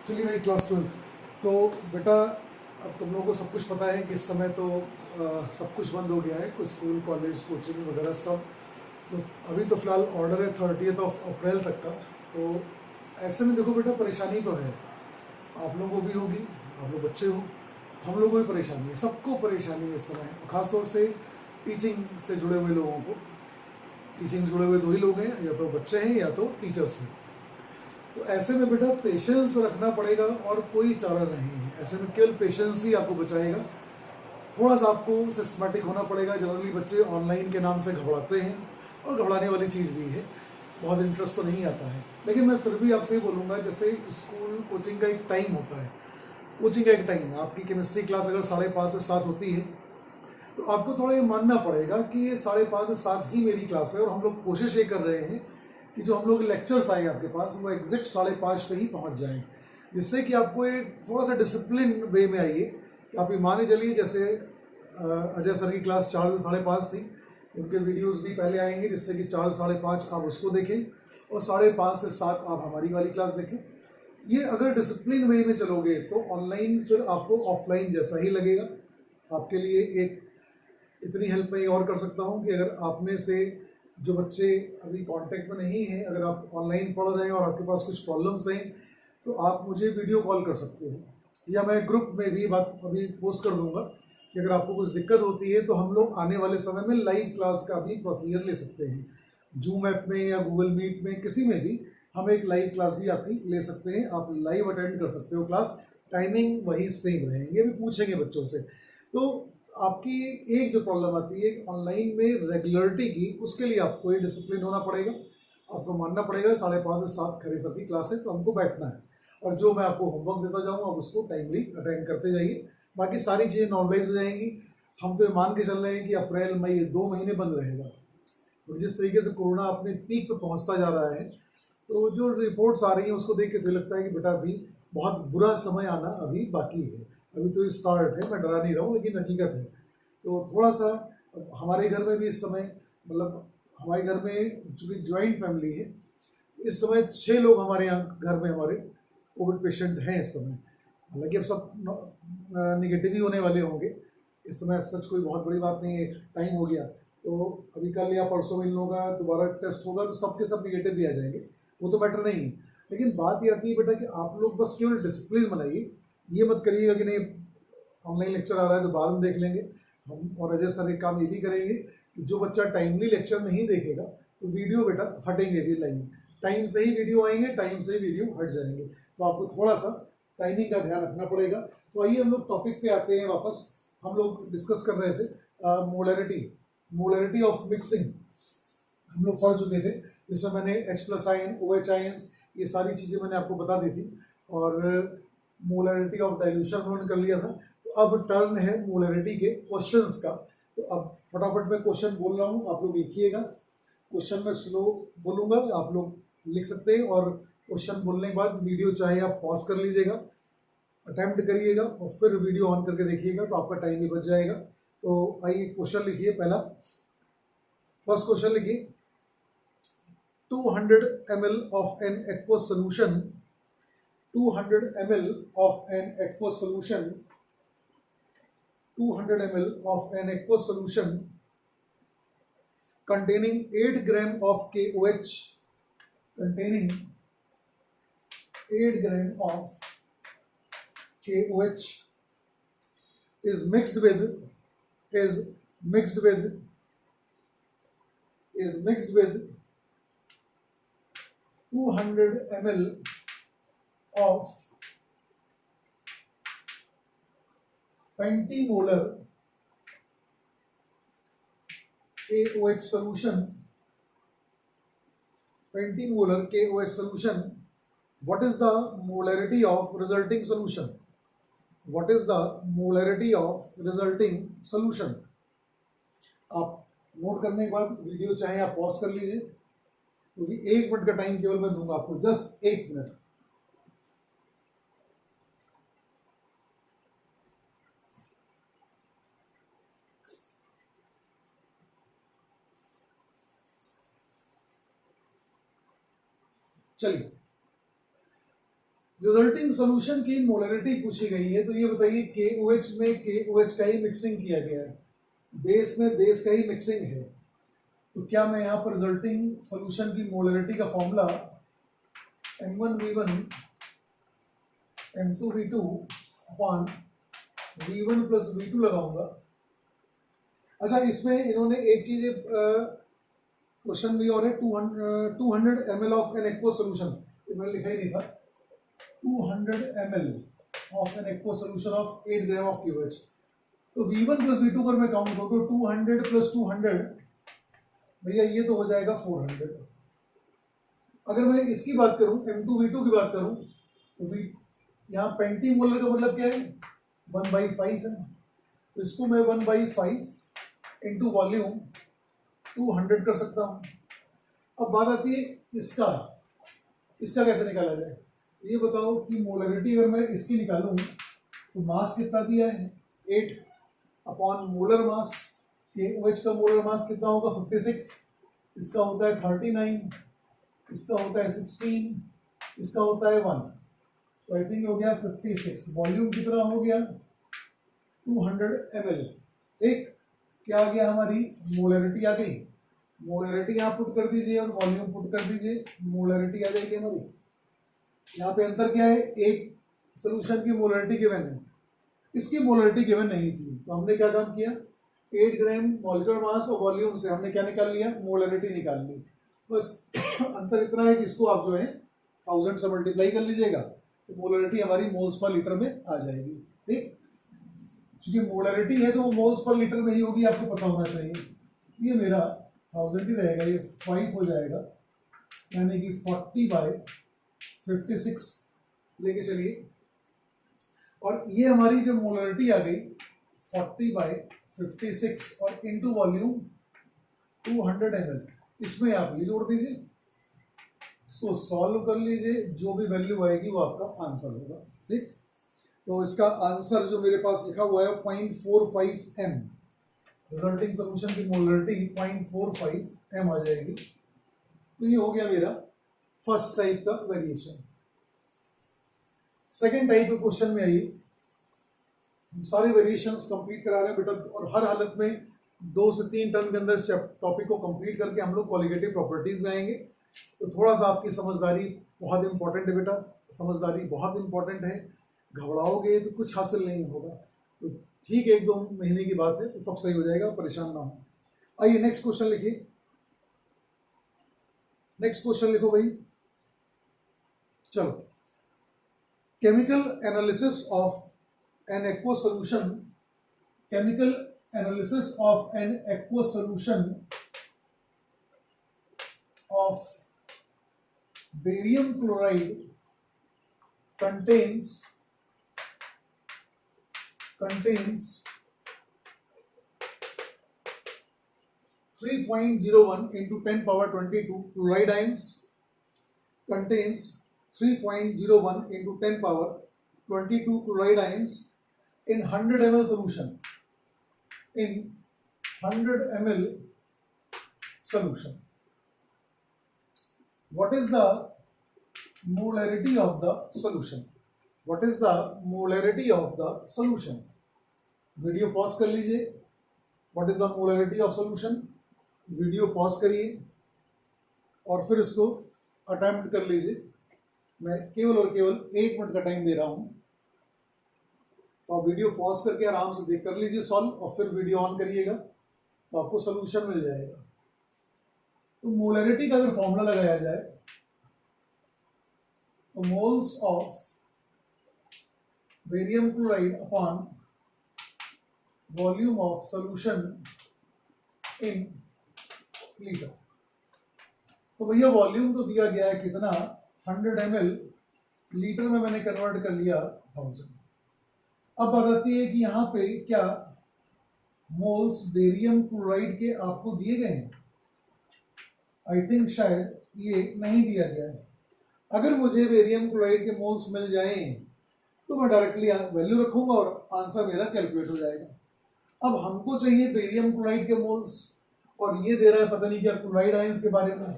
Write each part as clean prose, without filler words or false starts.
चलिए भाई क्लास 12। तो बेटा, अब तुम लोगों को सब कुछ पता है कि इस समय तो सब कुछ बंद हो गया है, कोई स्कूल कॉलेज कोचिंग वगैरह सब। तो अभी तो फ़िलहाल ऑर्डर है 30 अप्रैल तक का। तो ऐसे में देखो बेटा, परेशानी तो है, आप लोगों को भी होगी, आप लोग बच्चे हो, हम लोगों को भी परेशानी है, सबको परेशानी है इस समय। खासतौर से टीचिंग से जुड़े हुए लोगों को, टीचिंग से जुड़े हुए दो ही लोग हैं, या तो बच्चे हैं या तो टीचर्स हैं। तो ऐसे में बेटा पेशेंस रखना पड़ेगा और कोई चारा नहीं है। ऐसे में केवल पेशेंस ही आपको बचाएगा। थोड़ा सा आपको सिस्टमेटिक होना पड़ेगा। जनरली बच्चे ऑनलाइन के नाम से घबराते हैं, और घबराने वाली चीज़ भी है, बहुत इंटरेस्ट तो नहीं आता है। लेकिन मैं फिर भी आपसे बोलूँगा, जैसे स्कूल कोचिंग का एक टाइम होता है, कोचिंग का एक टाइम है। आपकी केमिस्ट्री क्लास अगर 5:30 से 7 होती है, तो आपको थोड़ा ये मानना पड़ेगा कि ये 5:30 से 7 ही मेरी क्लास है, और हम लोग कोशिश ये कर रहे हैं कि जो हम लोग लेक्चर्स आए आपके पास वो एग्जैक्ट 5:30 पे ही पहुंच जाएं, जिससे कि आपको एक थोड़ा सा डिसिप्लिन वे में आइए। कि आप ये माने चलिए, जैसे अजय सर की क्लास 4 से 5:30 थी, उनके वीडियोस भी पहले आएंगे, जिससे कि 4 से 5:30 आप उसको देखें, और 5:30 से 7 आप हमारी वाली क्लास देखें। ये अगर डिसिप्लिन वे में चलोगे तो ऑनलाइन फिर आपको ऑफलाइन जैसा ही लगेगा। आपके लिए एक इतनी हेल्प मैं और कर सकता हूँ कि अगर आप में से जो बच्चे अभी कांटेक्ट में नहीं हैं, अगर आप ऑनलाइन पढ़ रहे हैं और आपके पास कुछ प्रॉब्लम्स हैं, तो आप मुझे वीडियो कॉल कर सकते हो, या मैं ग्रुप में भी बात अभी पोस्ट कर दूंगा कि अगर आपको कुछ दिक्कत होती है तो हम लोग आने वाले समय में लाइव क्लास का भी प्रोसीजर ले सकते हैं। जूम ऐप में या गूगल मीट में, किसी में भी हम एक लाइव क्लास भी आपकी ले सकते हैं। आप लाइव अटेंड कर सकते हो क्लास, टाइमिंग वही सेम रहेंगे, भी पूछेंगे बच्चों से। तो आपकी एक जो प्रॉब्लम आती है ऑनलाइन में रेगुलरिटी की, उसके लिए आपको ये डिसिप्लिन होना पड़ेगा। आपको मानना पड़ेगा 5:30 से 7 खरे सर की क्लास है, तो हमको बैठना है, और जो मैं आपको होमवर्क देता जाऊँ आप उसको टाइमली अटेंड करते जाइए। बाकी सारी चीज़ें नॉर्मलाइज हो जाएंगी। हम तो ये मान के चल रहे हैं कि अप्रैल मई 2 महीने बंद रहेगा। और जिस तरीके से कोरोना अपने पीक पे पहुंचता जा रहा है, तो जो रिपोर्ट्स आ रही हैं उसको देख के तो लगता है कि बेटा अभी बहुत बुरा समय आना अभी बाकी है। अभी तो स्टार्ट है, मैं डरा नहीं रहा हूँ, लेकिन हकीकत है। तो थोड़ा सा हमारे घर में भी इस समय, मतलब हमारे घर में चूँकि ज्वाइंट फैमिली है, इस समय 6 लोग हमारे यहाँ घर में हमारे कोविड पेशेंट हैं इस समय। हालांकि अब सब निगेटिव ही होने वाले होंगे इस समय, सच कोई बहुत बड़ी बात नहीं है, टाइम हो गया। तो अभी कल या परसों में इन लोगों का दोबारा टेस्ट होगा तो सबके सब निगेटिव भी आ जाएंगे, वो तो मैटर नहीं है। लेकिन बात ये आती है बेटा कि आप लोग बस केवल डिसिप्लिन बनाइए। ये मत करिएगा कि नहीं ऑनलाइन लेक्चर आ रहा है तो बाद में देख लेंगे। हम और अजय सर एक काम ये भी करेंगे कि जो बच्चा टाइमली लेक्चर नहीं देखेगा तो वीडियो बेटा हटेंगे भी, लाइन टाइम से ही वीडियो आएंगे, टाइम से ही वीडियो हट जाएंगे। तो आपको थोड़ा सा टाइमिंग का ध्यान रखना पड़ेगा। तो आइए हम लोग टॉपिक पे आते हैं वापस। हम लोग डिस्कस कर रहे थे मोलरिटी ऑफ मिक्सिंग, हम लोग पढ़ चुके थे, जिसमें मैंने H+ आयन, OH आयन्स, ये सारी चीज़ें मैंने आपको बता दी थी, और मोलरिटी ऑफ डाइल्यूशन उन्होंने कर लिया था। तो अब टर्न है मोलरिटी के क्वेश्चंस का। तो अब फटाफट मैं क्वेश्चन बोल रहा हूँ, आप लोग लिखिएगा। क्वेश्चन में स्लो बोलूँगा, आप लोग लिख सकते हैं, और क्वेश्चन बोलने के बाद वीडियो चाहे आप पॉज कर लीजिएगा, अटैम्प्ट करिएगा, और फिर वीडियो ऑन करके देखिएगा, तो आपका टाइम भी बच जाएगा। तो आइए क्वेश्चन लिखिए। पहला फर्स्ट क्वेश्चन लिखिए, 200 ml of an aqueous solution, 200 ml of an aqueous solution, 200 ml of an aqueous solution containing 8 gram of KOH, containing 8 gram of KOH is mixed with is mixed with is mixed with 200 ml of pentimolar KOH solution, pentimolar KOH solution. What is the molarity of resulting solution? What is the molarity of resulting solution? आप note करने के बाद video चाहे आप pause कर लीजिए, क्योंकि 1 minute का टाइम केवल मैं दूंगा आपको, जस्ट 1 मिनट। चलिए, रिजल्टिंग सोल्यूशन की मोलरिटी पूछी गई है, तो ये बताइए KOH में KOH का ही मिक्सिंग किया गया है, बेस में बेस का ही मिक्सिंग है, तो क्या मैं यहाँ पर रिजल्टिंग सोल्यूशन की मोलरिटी का formula M1V1 M2V2 upon V1 plus V2 लगाऊंगा। अच्छा, इसमें इन्होंने एक चीज क्वेश्चन भी और है, 200 ml of an aqueous solution, मैंने लिखा ही नहीं था, 200 ml of an aqueous solution of 8 gram of KOH। तो V1 प्लस V2 अगर मैं काउंट करूँ तो 200 प्लस 200 भैया ये तो हो जाएगा 400। अगर मैं इसकी बात करूं M2V2 की बात करूं तो यहाँ पेंटी मोलर का मतलब क्या है, 1/5 है, तो इसको मैं 1/5 इंटू वॉल्यूम 200 कर सकता हूं। अब बात आती है इसका कैसे निकाला जाए, ये बताओ कि मोलरिटी अगर मैं इसकी निकालूं तो मास कितना दिया है 8 अपॉन मोलर मास, KOH का मोलर मास कितना होगा 56, इसका होता है 39, इसका होता है 16, इसका होता है 1, तो आई थिंक हो गया 56। वॉल्यूम कितना हो गया 200 ml। एक क्या आ गया, हमारी मोलरिटी आ गई, मोलरिटी यहाँ पुट कर दीजिए और वॉल्यूम पुट कर दीजिए, मोलरिटी आ जाएगी हमारी। यहाँ पे अंतर क्या है, एक सोल्यूशन की मोलरिटी गिवन है, इसकी मोलरिटी गिवन नहीं थी, तो हमने क्या काम किया, 8 ग्राम मॉलिक्यूलर मास और वॉल्यूम से हमने क्या निकाल लिया, मोलरिटी निकाल ली। बस अंतर इतना है कि इसको आप जो है 1000 से मल्टीप्लाई कर लीजिएगा तो मोलरिटी हमारी मोल्स पर लीटर में आ जाएगी। ठीक, क्योंकि मोलरिटी है तो वो मोल्स पर लीटर में ही होगी, आपको पता होना चाहिए। ये मेरा 1000 ही रहेगा, ये 5 हो जाएगा, यानी कि 40/56 लेके चलिए। और ये हमारी जो मोलरिटी आ गई 40/56 और इनटू वॉल्यूम 200 ml, इसमें आप ये जोड़ दीजिए, इसको सॉल्व कर लीजिए, जो भी वैल्यू आएगी वो आपका आंसर होगा। ठीक, तो इसका आंसर जो मेरे पास लिखा हुआ है 0.45 m, रिजल्टिंग सोल्यूशन की मोलरिटी 0.45 m आ जाएगी। तो ये हो गया मेरा फर्स्ट टाइप का वेरिएशन। सेकेंड टाइप के क्वेश्चन में आइए, सारे वेरिएशंस कंप्लीट करा रहे हैं बेटा, और हर हालत में 2 से 3 टर्म के अंदर इस टॉपिक को कंप्लीट करके हम लोग क्वालिटेटिव प्रॉपर्टीज में आएंगे। तो थोड़ा सा आपकी समझदारी बहुत इंपॉर्टेंट है बेटा, समझदारी बहुत इंपॉर्टेंट है, घबराओगे तो कुछ हासिल नहीं होगा। तो ठीक है, 1-2 महीने की बात है, तो सब सही हो जाएगा, परेशान ना हो। आइए नेक्स्ट क्वेश्चन लिखिए, नेक्स्ट क्वेश्चन लिखो भाई। चलो, chemical analysis of N aqua solution, chemical analysis of an aqueous solution of barium chloride contains 3.01 into 10 power 22 chloride ions, contains 3.01 into 10 power 22 chloride ions in 100 ml solution, in 100 ml solution. What is the molarity of the solution? What is the molarity of the solution? Video pause कर लीजिए। What is the molarity of solution? Video pause करिए और फिर इसको attempt कर लीजिए। मैं केवल और केवल 1 मिनट का टाइम दे रहा हूं, तो आप वीडियो पॉज करके आराम से देख कर लीजिए सॉल्व, और फिर वीडियो ऑन करिएगा तो आपको सोल्यूशन मिल जाएगा। तो मोलरिटी का अगर फॉर्मूला लगाया जाए तो moles of barium chloride upon volume of solution in litre. तो भैया वॉल्यूम तो दिया गया है कितना, 100 ml, लीटर में मैंने कन्वर्ट कर लिया 1000। अब बात आती है कि यहाँ पे क्या मोल्स बेरियम क्लोराइड के आपको दिए गए हैं? आई थिंक शायद ये नहीं दिया गया है। अगर मुझे बेरियम क्लोराइड के मोल्स मिल जाएं तो मैं डायरेक्टली वैल्यू रखूंगा और आंसर मेरा कैलकुलेट हो जाएगा। अब हमको चाहिए बेरियम क्लोराइड के मोल्स, और ये दे रहा है पता नहीं क्या क्लोराइड आयंस के बारे में,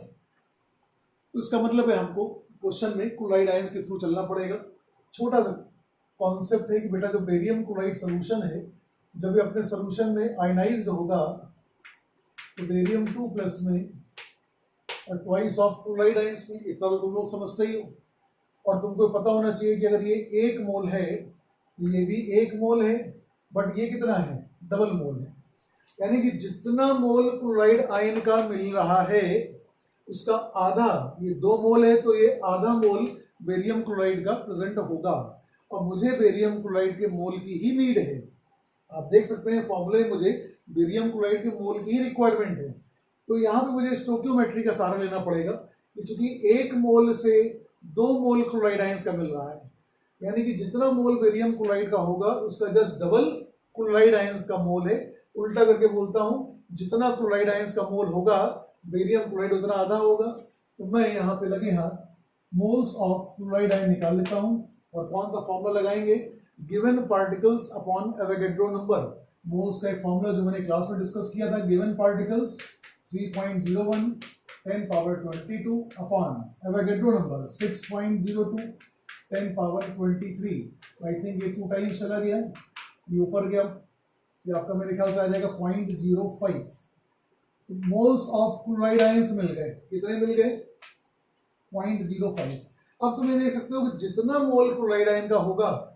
तो इसका मतलब है हमको क्वेश्चन में क्लोराइड आयंस के थ्रू चलना पड़ेगा। छोटा सा कॉन्सेप्ट है कि बेटा जो बेरियम क्लोराइड सोल्यूशन है, जब ये अपने सोल्यूशन में आयनाइज्ड होगा तो बेरियम 2 प्लस में और ट्वाइस ऑफ क्लोराइड आयंस में, इतना तो तुम लोग समझते ही हो। और तुमको पता होना चाहिए कि अगर ये 1 मोल है, ये भी 1 मोल है, बट ये कितना है, डबल मोल है। यानी कि जितना मोल क्लोराइड आयन का मिल रहा है उसका आधा, ये 2 मोल है तो ये आधा मोल बेरियम क्लोराइड का प्रेजेंट होगा। और मुझे बेरियम क्लोराइड के मोल की ही नीड है। आप देख सकते हैं फॉर्मूले में मुझे बेरियम क्लोराइड के मोल की ही रिक्वायरमेंट है। तो यहाँ पे मुझे स्टोकियोमेट्री का सहारा लेना पड़ेगा कि चूंकि 1 मोल से 2 मोल क्लोराइड आयंस का मिल रहा है, यानी कि जितना मोल बेरियम क्लोराइड का होगा उसका जस्ट डबल क्लोराइड आयंस का मोल है। उल्टा करके बोलता हूं, जितना क्लोराइड आयंस का मोल होगा बेरियम क्लोराइड उतना आधा होगा। तो मैं यहाँ पे लगे हाथ मोल्स ऑफ क्लोराइड आयन निकाल लेता हूं। और कौन सा फॉर्मूला लगाएंगे, given particles upon Avogadro number. Moles का एक फॉर्मूला जो मैंने क्लास में डिस्कस किया था, given particles 3.01 10 power 22 upon Avogadro number 6.02 10 power 23। I think ये 2 टाइम्स चला गया, ये ऊपर गया, ये आपका मेरे ख्याल से आ जाएगा 0.05। तो मोल्स ऑफ क्लोराइड आयंस मिल गए, कितने मिल गए, 0.05। अब तुम ये देख सकते हो कि जितना मोल क्लोराइड आयन का होगा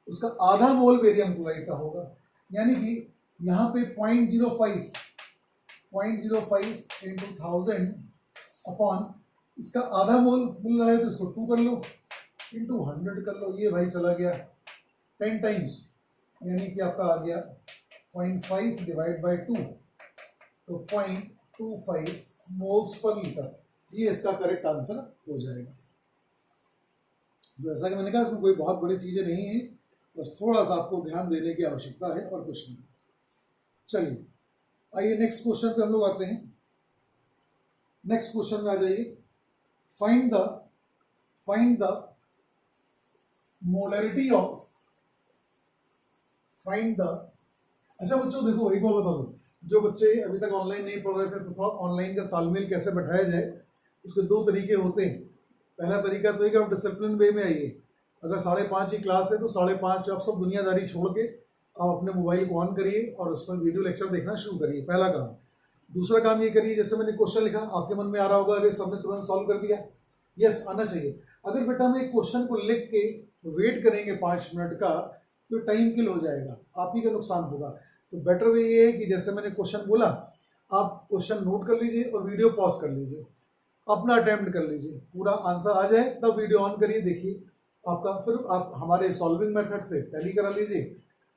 उसका आधा मोल बेरियम क्लोराइड का होगा। यानी कि यहाँ पे 0.05 इंटू 1000 अपॉन इसका आधा मोल मिल रहा है तो इसको 2 कर लो, इंटू 100 कर लो, ये भाई चला गया 10 टाइम्स, यानी कि आपका आ गया 0.5 डिवाइड बाई 2, तो 0.25 मोल्स पर लीटर। ये इसका करेक्ट आंसर हो जाएगा। जैसा कि मैंने कहा इसमें कोई बहुत बड़ी चीजें नहीं है, बस थोड़ा सा आपको ध्यान देने की आवश्यकता है और कुछ नहीं। चलिए आइए नेक्स्ट क्वेश्चन पे हम लोग आते हैं। नेक्स्ट क्वेश्चन में आ जाइए, फाइंड द मोलरिटी ऑफ अच्छा बच्चों देखो एक बार बता दो, जो बच्चे अभी तक ऑनलाइन नहीं पढ़ रहे थे तो थोड़ा ऑनलाइन का तालमेल कैसे बैठाया जाए, उसके 2 तरीके होते हैं। पहला तरीका तो है कि आप डिसिप्लिन वे में आइए। अगर 5:30 की क्लास है तो 5:30 आप सब दुनियादारी छोड़ के आप अपने मोबाइल को ऑन करिए और उस पर वीडियो लेक्चर देखना शुरू करिए, पहला काम। दूसरा काम ये करिए, जैसे मैंने क्वेश्चन लिखा आपके मन में आ रहा होगा अरे सबने तुरंत सॉल्व कर दिया, यस आना चाहिए। अगर बेटा हम एक क्वेश्चन को लिख के वेट करेंगे 5 मिनट का तो टाइम किल हो जाएगा, आप ही का नुकसान होगा। तो बेटर वे ये है कि जैसे मैंने क्वेश्चन बोला आप क्वेश्चन नोट कर लीजिए और वीडियो पॉज कर लीजिए, अपना अटेम्प्ट कर लीजिए, पूरा आंसर आ जाए तब वीडियो ऑन करिए, देखिए आपका, फिर आप हमारे सॉल्विंग मेथड से टैली करा लीजिए,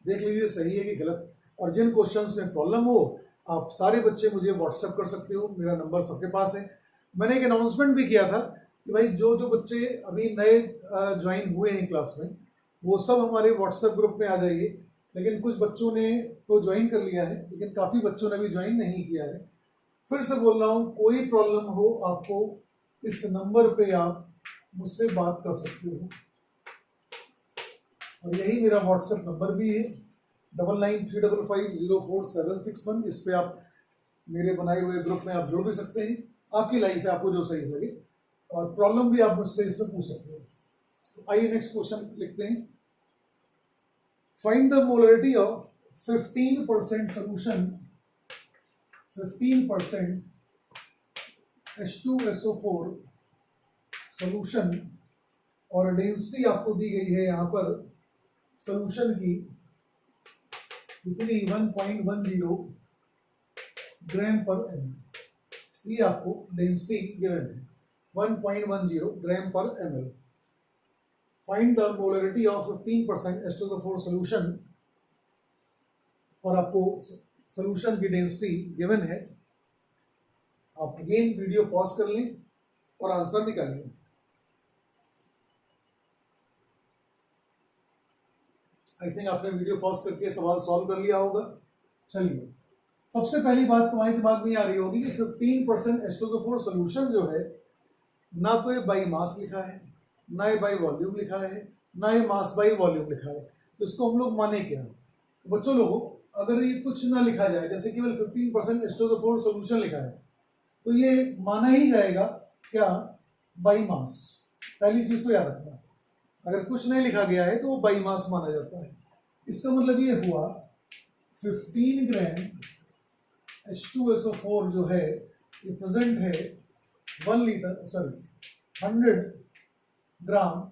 देख लीजिए सही है कि गलत। और जिन क्वेश्चंस में प्रॉब्लम हो आप सारे बच्चे मुझे व्हाट्सएप कर सकते हो, मेरा नंबर सबके पास है। मैंने एक अनाउंसमेंट भी किया था कि भाई जो जो बच्चे अभी नए ज्वाइन हुए हैं क्लास में वो सब हमारे व्हाट्सएप ग्रुप में आ जाइए। लेकिन कुछ बच्चों ने तो ज्वाइन कर लिया है लेकिन काफ़ी बच्चों ने अभी ज्वाइन नहीं किया है। फिर से बोल रहा हूँ, कोई प्रॉब्लम हो आपको इस नंबर पे आप मुझसे बात कर सकते हो और यही मेरा व्हाट्सएप नंबर भी है 9935504761। इस पे आप मेरे बनाए हुए ग्रुप में आप जुड़ भी सकते हैं, आपकी लाइफ है, आपको जो सही लगे, और प्रॉब्लम भी आप मुझसे इसमें पूछ सकते हो। आइए नेक्स्ट क्वेश्चन लिखते हैं, find the molarity of 15% solution 15% H2SO4 solution, और डेंसिटी आपको दी गई है यहाँ पर सोल्यूशन की कितनी 1.10 ग्राम पर ml। ये आपको डेंसिटी गिवन है 1.10 ग्राम पर ml। Find the molarity of 15% H2SO4 solution, और आपको सोल्यूशन की डेंसिटी गिवन है। आप अगेन वीडियो पॉज कर लें और आंसर निकालिए। आई थिंक आपने वीडियो पॉज करके सवाल सॉल्व कर लिया होगा। चलिए सबसे पहली बात तुम्हारे दिमाग में आ रही होगी कि 15% H2SO4 सोल्यूशन जो है, ना तो ये बाई मास लिखा है, ना ये बाई वॉल्यूम लिखा है, ना ये मास बाई वॉल्यूम लिखा है, तो इसको हम लोग माने क्या। बच्चों लोगों अगर ये कुछ ना लिखा जाए, जैसे केवल 15% H2SO4 सोल्यूशन लिखा है, तो ये माना ही जाएगा क्या, बाई मास। पहली चीज तो याद रखना, अगर कुछ नहीं लिखा गया है तो वो बाई मास माना जाता है। इसका मतलब ये हुआ 15 ग्राम H2SO4 जो है ये प्रेजेंट है 100 ग्राम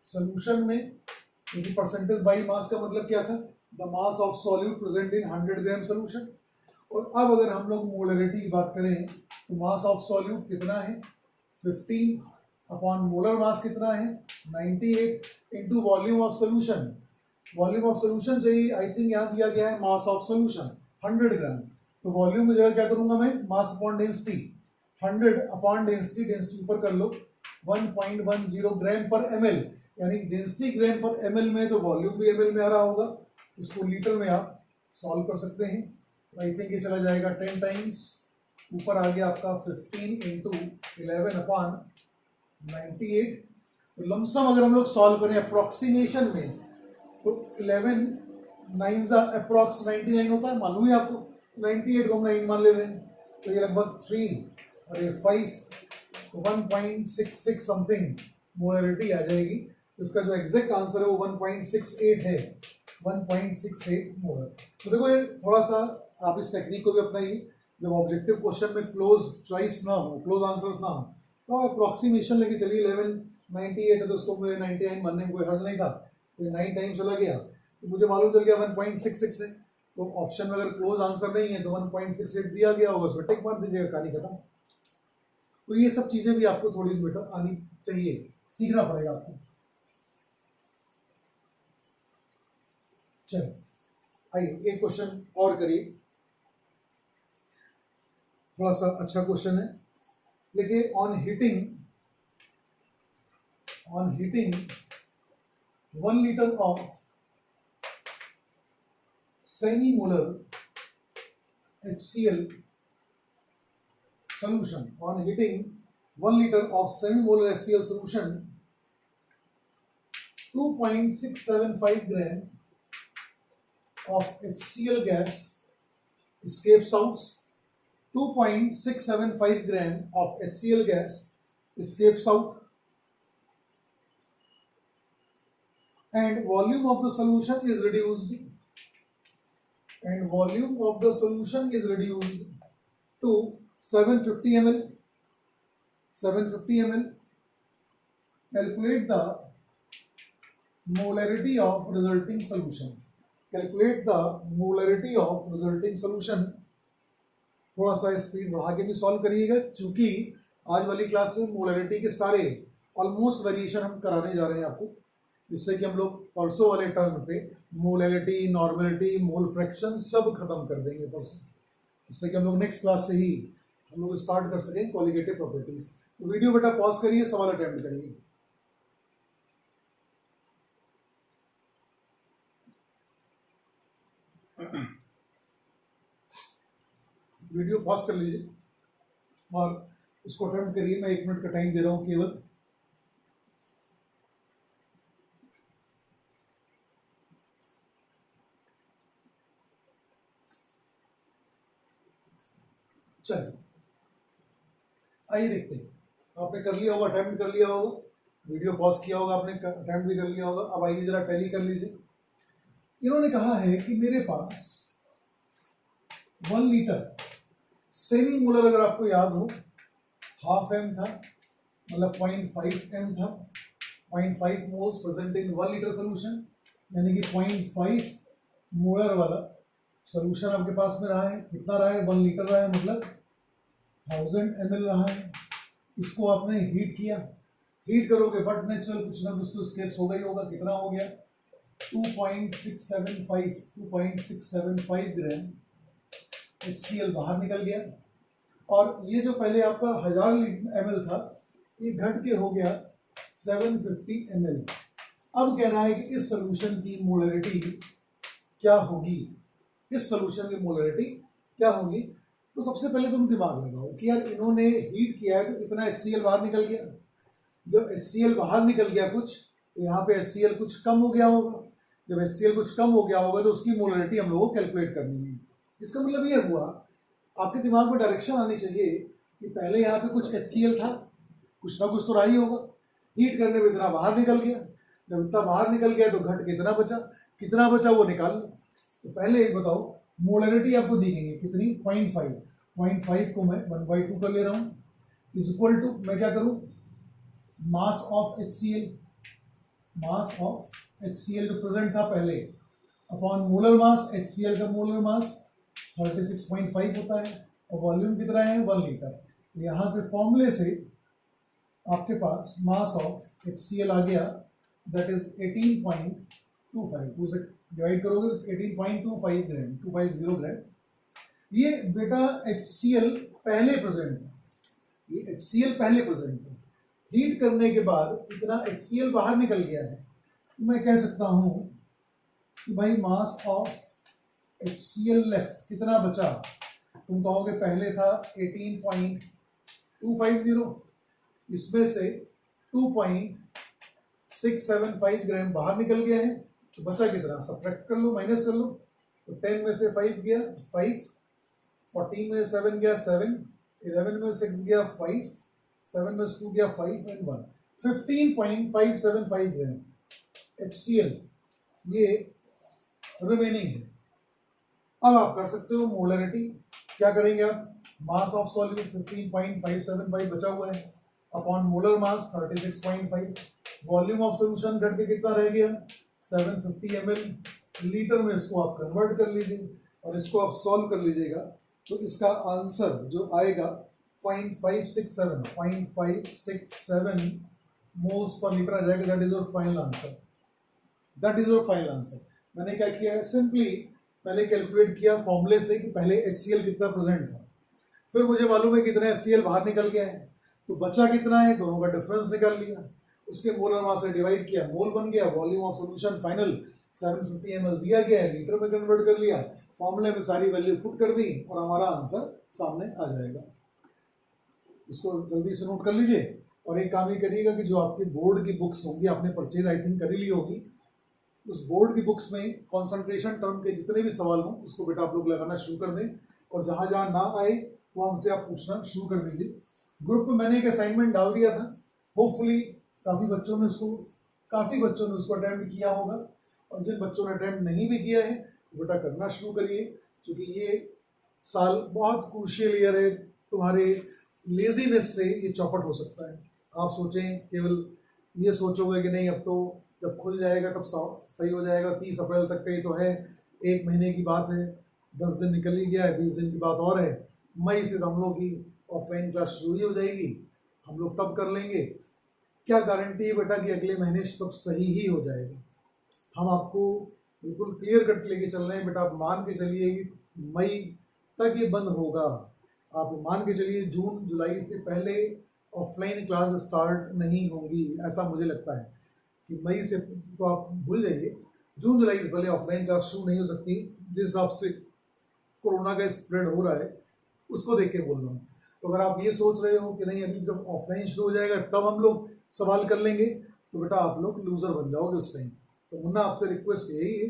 सोल्यूशन में, क्योंकि परसेंटेज बाई मास का मतलब क्या था, the mass of solute present in 100 gram solution. और अब अगर हम लोग मोलरिटी की बात करें तो मास ऑफ सॉल्यूट कितना है 15 अपॉन मोलर मास कितना है 98 into volume of solution. Volume of solution चाहिए, आई थिंक यहाँ दिया गया है मास ऑफ सोल्यूशन 100 ग्राम, तो वॉल्यूम की जगह क्या करूंगा मैं, mass upon density, 100 upon density, density ऊपर कर लो 1.10 ग्राम पर ml, यानी डेंसिटी ग्राम पर ml में तो वॉल्यूम भी ml में आ रहा होगा, उसको लीटर में आप सॉल्व कर सकते हैं। आई थिंक ये चला जाएगा 10 टाइम्स, ऊपर आ गया आपका 15 इंटू 11 अपॉन 98। तो लमसम अगर हम लोग सॉल्व करें अप्रोक्सीमेशन में तो 11 9 अप्रोक्स 99 होता है, मालूम है आपको, 98 को हम 9 मान ले रहे हैं, तो ये लगभग 3 और ये 5 1.66 समथिंग मोलरिटी आ जाएगी। तो इसका जो एग्जैक्ट आंसर है वो 1.68 है, 1.68 मोलर। तो देखो ये थोड़ा सा आप इस टेक्निक को भी अपनाइए, जब ऑब्जेक्टिव क्वेश्चन में क्लोज चॉइस ना हो, क्लोज आंसर्स ना हो, तो अप्रोक्सीमेशन लेके चलिए 1198 है तो उसको मुझे 99 मानने में कोई हर्ज नहीं था, तो 9 टाइम चला गया तो मुझे मालूम चल गया 1.66 है, तो ऑप्शन में अगर क्लोज आंसर नहीं है तो 1.68 दिया गया होगा, उसमें टिक मार दीजिएगा, कहानी खत्म। तो ये सब चीजें भी आपको थोड़ी सी बेटा आनी चाहिए, सीखना पड़ेगा आपको। चलो आइए एक क्वेश्चन और करिए, थोड़ा सा अच्छा क्वेश्चन है, देखिए on heating 1 liter of semi-molar HCl solution, on heating 1 liter of semi-molar HCl solution, 2.675 gram of HCl gas escapes out, 2.675 gram of HCl gas escapes out, and volume of the solution is reduced to 750 ml. Calculate the molarity of resulting solution. थोड़ा सा speed बढ़ा के भी solve करिएगा, क्योंकि आज वाली class में मोलरिटी के सारे ऑलमोस्ट वेरिएशन हम कराने जा रहे हैं आपको, जिससे कि हम लोग परसों वाले टर्म पे मोलैलिटी, नॉर्मलिटी, मोल फ्रैक्शन सब खत्म कर देंगे परसों, जिससे कि हम लोग नेक्स्ट क्लास से ही हम लोग स्टार्ट कर सकें क्वालिटेटिव प्रॉपर्टीज। तो वीडियो बेटा पॉज करिए, सवाल अटेम्प्ट करिए। वीडियो पॉज कर लीजिए और इसको अटेम्प्ट करिए। मैं 1 मिनट का टाइम दे रहा हूँ केवल। चलिए आइए देखते हैं, आपने कर लिया होगा, अटेम्प्ट कर लिया होगा, वीडियो पॉज किया होगा आपने, अटेम्प्ट भी कर लिया होगा। अब आइए जरा टैली कर लीजिए। इन्होंने कहा है कि मेरे पास 1 लीटर सेमी मोलर, अगर आपको याद हो हाफ एम था, मतलब 0.5 एम था, 0.5 moles present in 1 litre solution, यानी कि 0.5 मोलर वाला सोल्यूशन आपके पास में रहा है। कितना रहा है, 1 लीटर रहा है, मतलब 1000 ml रहा है। इसको आपने हीट किया, हीट करोगे बट नेचुरल कुछ ना कुछ तो स्केप्स होगा ही होगा। कितना हो गया, 2.675 ग्राम HCl बाहर निकल गया, और ये जो पहले आपका 1000 ml था ये घट के हो गया 750 ml। अब कह रहा है कि इस सोल्यूशन की मोलरिटी क्या होगी, इस सोल्यूशन की मोलरिटी क्या होगी। तो सबसे पहले तुम दिमाग लगाओ कि यार इन्होंने हीट किया है तो इतना HCl बाहर निकल गया। जब HCl बाहर निकल गया कुछ, तो यहाँ पे HCl कुछ कम हो गया होगा। जब HCl कुछ कम हो गया होगा तो उसकी मोलरिटी हम लोगों को कैलकुलेट करनी है। इसका मतलब ये हुआ, आपके दिमाग में डायरेक्शन आनी चाहिए कि पहले यहाँ पे कुछ HCl था, कुछ ना कुछ तो रहा ही होगा। हीट करने में इतना बाहर निकल गया, जब इतना बाहर निकल गया तो घट कितना बचा वो निकाल लो। तो पहले एक बताओ, मोलरिटी आपको दी गई है कितनी, 0.5 को मैं 1/2 कर ले रहा हूँ, इज इक्वल टू मैं क्या करूँ, mass of HCl, mass of HCl जो प्रेजेंट था पहले अपॉन मोलर मास, HCl का मोलर मास 36.5 होता है और वॉल्यूम कितना है 1 लीटर। यहाँ से फॉर्मूले से आपके पास मास ऑफ HCl आ गया, दैट इज 18.25, टू से डिवाइड करोगे तो 18.25 ग्राम, 250 ग्राम। ये बेटा HCl पहले प्रेजेंट था, ये HCl पहले प्रेजेंट था, हीट करने के बाद इतना HCl बाहर निकल गया है, तो मैं कह सकता हूं कि भाई मास ऑफ HCl लेफ्ट कितना बचा, तुम कहोगे पहले था 18.250, इसमें से 2.675 ग्राम बाहर निकल गया है, तो बचा कितना, सब्ट्रैक्ट कर लो, माइनस कर लो, तो 10 में से 5 गया 5, 14 में 7 गया 7, 11 में 6 गया 5, 7 में 2 गया 5 एंड 1, 15.575 ग्राम HCl ये रिमेनिंग है। अब आप कर सकते हो मोलरिटी, क्या करेंगे आप, मास ऑफ सॉल्यूट 15.575 बचा हुआ है upon molar mass 36.5, volume of solution घट के कितना रह गया 750 ml, लीटर में इसको आप कन्वर्ट कर लीजिए और इसको आप सॉल्व कर लीजिएगा, तो इसका आंसर जो आएगा 0.567 मोल्स पर लीटर आ जाएगा। That is your final answer, that is your final answer. मैंने क्या किया है, सिंपली पहले कैलकुलेट किया फॉर्मूले से कि पहले HCl कितना प्रेजेंट था, फिर मुझे मालूम है कितना HCl बाहर निकल गया है, तो बचा कितना है, दोनों का डिफरेंस निकाल लिया, उसके मोलर मास से डिवाइड किया, मोल बन गया, volume of solution final 750 ml दिया गया है, लीटर में कन्वर्ट कर लिया, फॉर्मूले में सारी वैल्यू पुट कर दी और हमारा आंसर सामने आ जाएगा। इसको जल्दी से नोट कर लीजिए और एक काम ही करिएगा कि जो आपकी बोर्ड की बुक्स होंगी, आपने परचेज आई थिंक करी ली होगी, उस बोर्ड की बुक्स में कंसंट्रेशन टर्म के जितने भी सवाल हों उसको बेटा आप लोग लगाना शुरू कर दें, और जहाँ जहाँ ना आए वो हमसे आप पूछना शुरू कर दीजिए। ग्रुप में मैंने एक असाइनमेंट डाल दिया था, होपफुली काफ़ी बच्चों ने उसको अटेम्प्ट किया होगा, और जिन बच्चों ने अटेम्प्ट नहीं भी किया है बेटा करना शुरू करिए, क्योंकि ये साल बहुत क्रूशियल ईयर है, तुम्हारे लेजीनेस से ये चौपट हो सकता है। आप सोचें, केवल ये सोचोगे कि नहीं अब तो जब खुल जाएगा तब सही हो जाएगा, 30 अप्रैल तक का ही तो है, 1 महीने की बात है, 10 दिन निकल ही गया है, 20 दिन की बात और है, मई से हम लोग की ऑफलाइन क्लास शुरू ही हो जाएगी, हम लोग तब कर लेंगे। क्या गारंटी है बेटा कि अगले महीने सब सही ही हो जाएगा। हम आपको बिल्कुल क्लियर कट लेके चल रहे हैं बेटा, आप मान के चलिए कि मई तक ये बंद होगा, आप मान के चलिए जून जुलाई से पहले ऑफलाइन क्लास स्टार्ट नहीं होंगी, ऐसा मुझे लगता है कि मई से तो आप भूल जाइए, जून जुलाई से पहले ऑफलाइन क्लास शुरू नहीं हो सकती, जिस हिसाब से कोरोना का स्प्रेड हो रहा है उसको देख के बोल रहा हूँ। तो अगर आप ये सोच रहे हो कि नहीं अभी जब ऑफलाइन शुरू हो जाएगा तब हम लोग सवाल कर लेंगे, तो बेटा आप लोग लूजर बन जाओगे उस टाइम। तो मुन्ना आपसे रिक्वेस्ट यही है,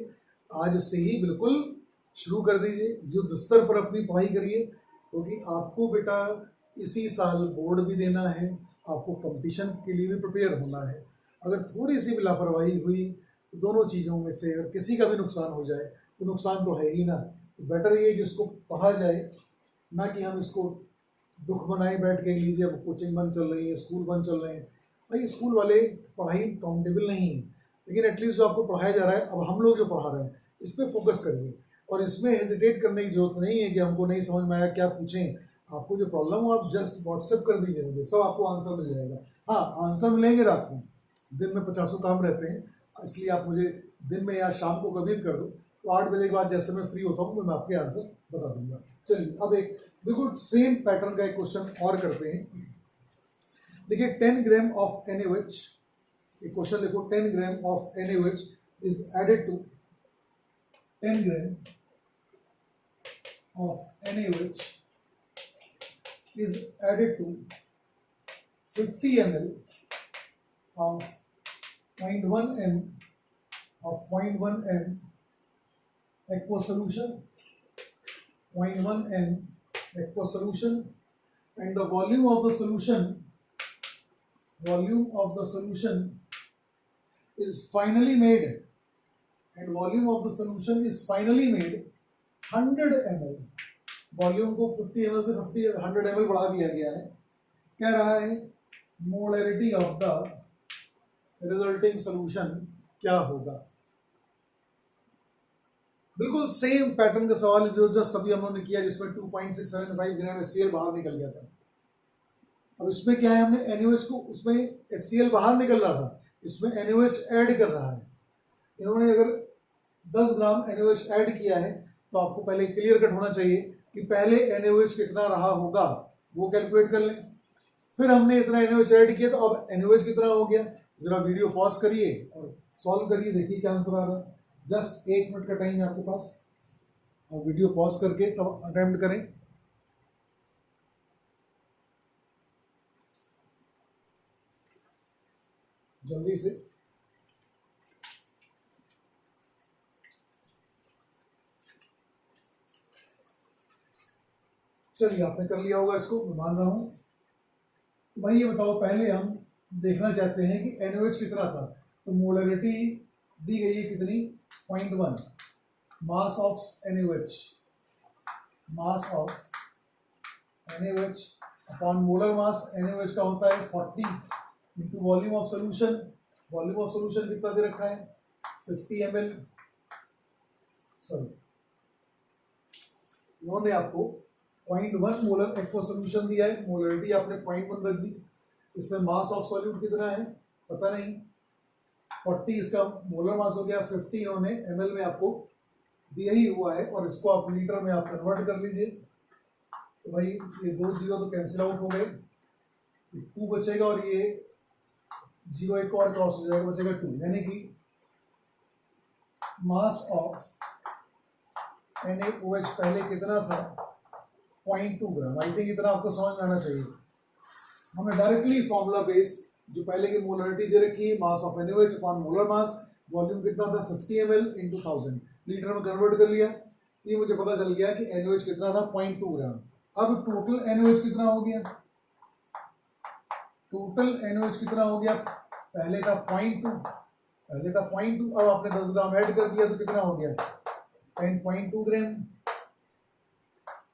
आज से ही बिल्कुल शुरू कर दीजिए, युद्ध स्तर पर अपनी पढ़ाई करिए, क्योंकि आपको बेटा इसी साल बोर्ड भी देना है, आपको कंपटीशन के लिए भी प्रिपेयर होना है। अगर थोड़ी सी भी लापरवाही हुई तो दोनों चीज़ों में से अगर किसी का भी नुकसान हो जाए तो नुकसान तो है ही ना, तो बेटर ये कि इसको पढ़ा जाए, ना कि हम इसको दुख बनाए बैठ के लीजिए अब कोचिंग बंद चल रही है, स्कूल बंद चल रहे हैं। भाई स्कूल वाले पढ़ाई काउंटेबल नहीं है, लेकिन एटलीस्ट जो आपको पढ़ाया जा रहा है, अब हम लोग जो पढ़ा रहे हैं इस पर फोकस करिए, और इसमें हेजिटेट करने की जरूरत नहीं है कि हमको नहीं समझ में आया क्या पूछें। आपको जो प्रॉब्लम हो आप जस्ट व्हाट्सएप कर दीजिए मुझे, सब आपको आंसर मिल जाएगा। हाँ, आंसर मिलेंगे रात में, दिन में 50 काम रहते हैं, इसलिए आप मुझे दिन में या शाम को कभी भी कर दो, तो 8 बजे के बाद जैसे मैं फ्री होता हूँ तो मैं आपके आंसर बता दूंगा। चलिए अब एक बिल्कुल सेम पैटर्न का एक क्वेश्चन और करते हैं। देखिए 10 ग्राम ऑफ NaOH, एक क्वेश्चन देखो, 10 gram of NaOH is added to 10 gram of NaOH is added to 50 ml of 0.1 m of 0.1 m aqueous solution, 0.1 m aqueous solution, and the volume of the solution volume of the solution is finally made, and volume of the solution is finally made 100 ml. Volume को 50 ml से 100 ml बढ़ा दिया गया है. कह रहा है molarity of the resulting solution क्या होगा. बिल्कुल सेम पैटर्न का सवाल जो जस्ट अभी हम लोगों ने किया, जिसमें 2.675 ग्राम HCl बाहर निकल गया था. अब इसमें क्या है, हमने NaOH को, उसमें HCl बाहर निकल रहा था, इसमें NaOH ऐड कर रहा है. इन्होंने अगर 10 ग्राम NaOH ऐड किया है तो आपको पहले क्लियर कट होना चाहिए कि पहले NaOH कितना रहा होगा, वो कैलकुलेट कर लें. फिर हमने इतना NaOH ऐड किया तो अब NaOH कितना हो गया. जरा वीडियो पॉज करिए और सॉल्व करिए, देखिए क्या आंसर आ रहा है. जस्ट 1 मिनट का टाइम है आपके पास, और वीडियो पॉज करके तब अटेम्प्ट करें. जल्दी से. चलिए, आपने कर लिया होगा इसको, मैं मान रहा हूं. तो भाई ये बताओ, पहले हम देखना चाहते हैं कि NaOH कितना था. तो मोलरिटी दी गई है कितनी, 0.1. Mass of NaOH, mass of NaOH upon molar mass NaOH का होता है 40 into volume of solution. Volume of solution कितना दे रखा है, 50 ml. सॉरी, इन्होंने आपको 0.1 मोलर एक्वा सोल्यूशन दिया है, मोलरिटी आपने 0.1 रख दी. इसमें मास ऑफ सॉल्यूट कितना है पता नहीं, 40 इसका मोलर मास हो गया, 50 इन्होंने ml में आपको दिया ही हुआ है, और इसको आप लीटर में आप कन्वर्ट कर लीजिए. तो भाई ये 2 जीरो तो कैंसिल आउट हो गए, 2 बचेगा, और ये 0 एक और क्रॉस हो जाएगा, बचेगा 2. यानी कि मास ऑफ NaOH पहले कितना था, 0.2 ग्राम. आई थिंक इतना आपको समझ में आना चाहिए. हमने डायरेक्टली फॉर्मूला बेस्ड जो पहले की मोलरिटी दे रखी है, mass of NaOH upon molar mass, volume कितना था 50 ml इंटू 1000, लीटर में कन्वर्ट कर लिया. ये मुझे पता चल गया कि NaOH कितना था, 0.2 ग्राम. अब टोटल NaOH कितना हो गया, टोटल NaOH कितना हो गया, पहले था 0.2, पहले था 0.2, अब आपने 10 ग्राम ऐड कर दिया तो कितना हो गया, 10.2 ग्राम.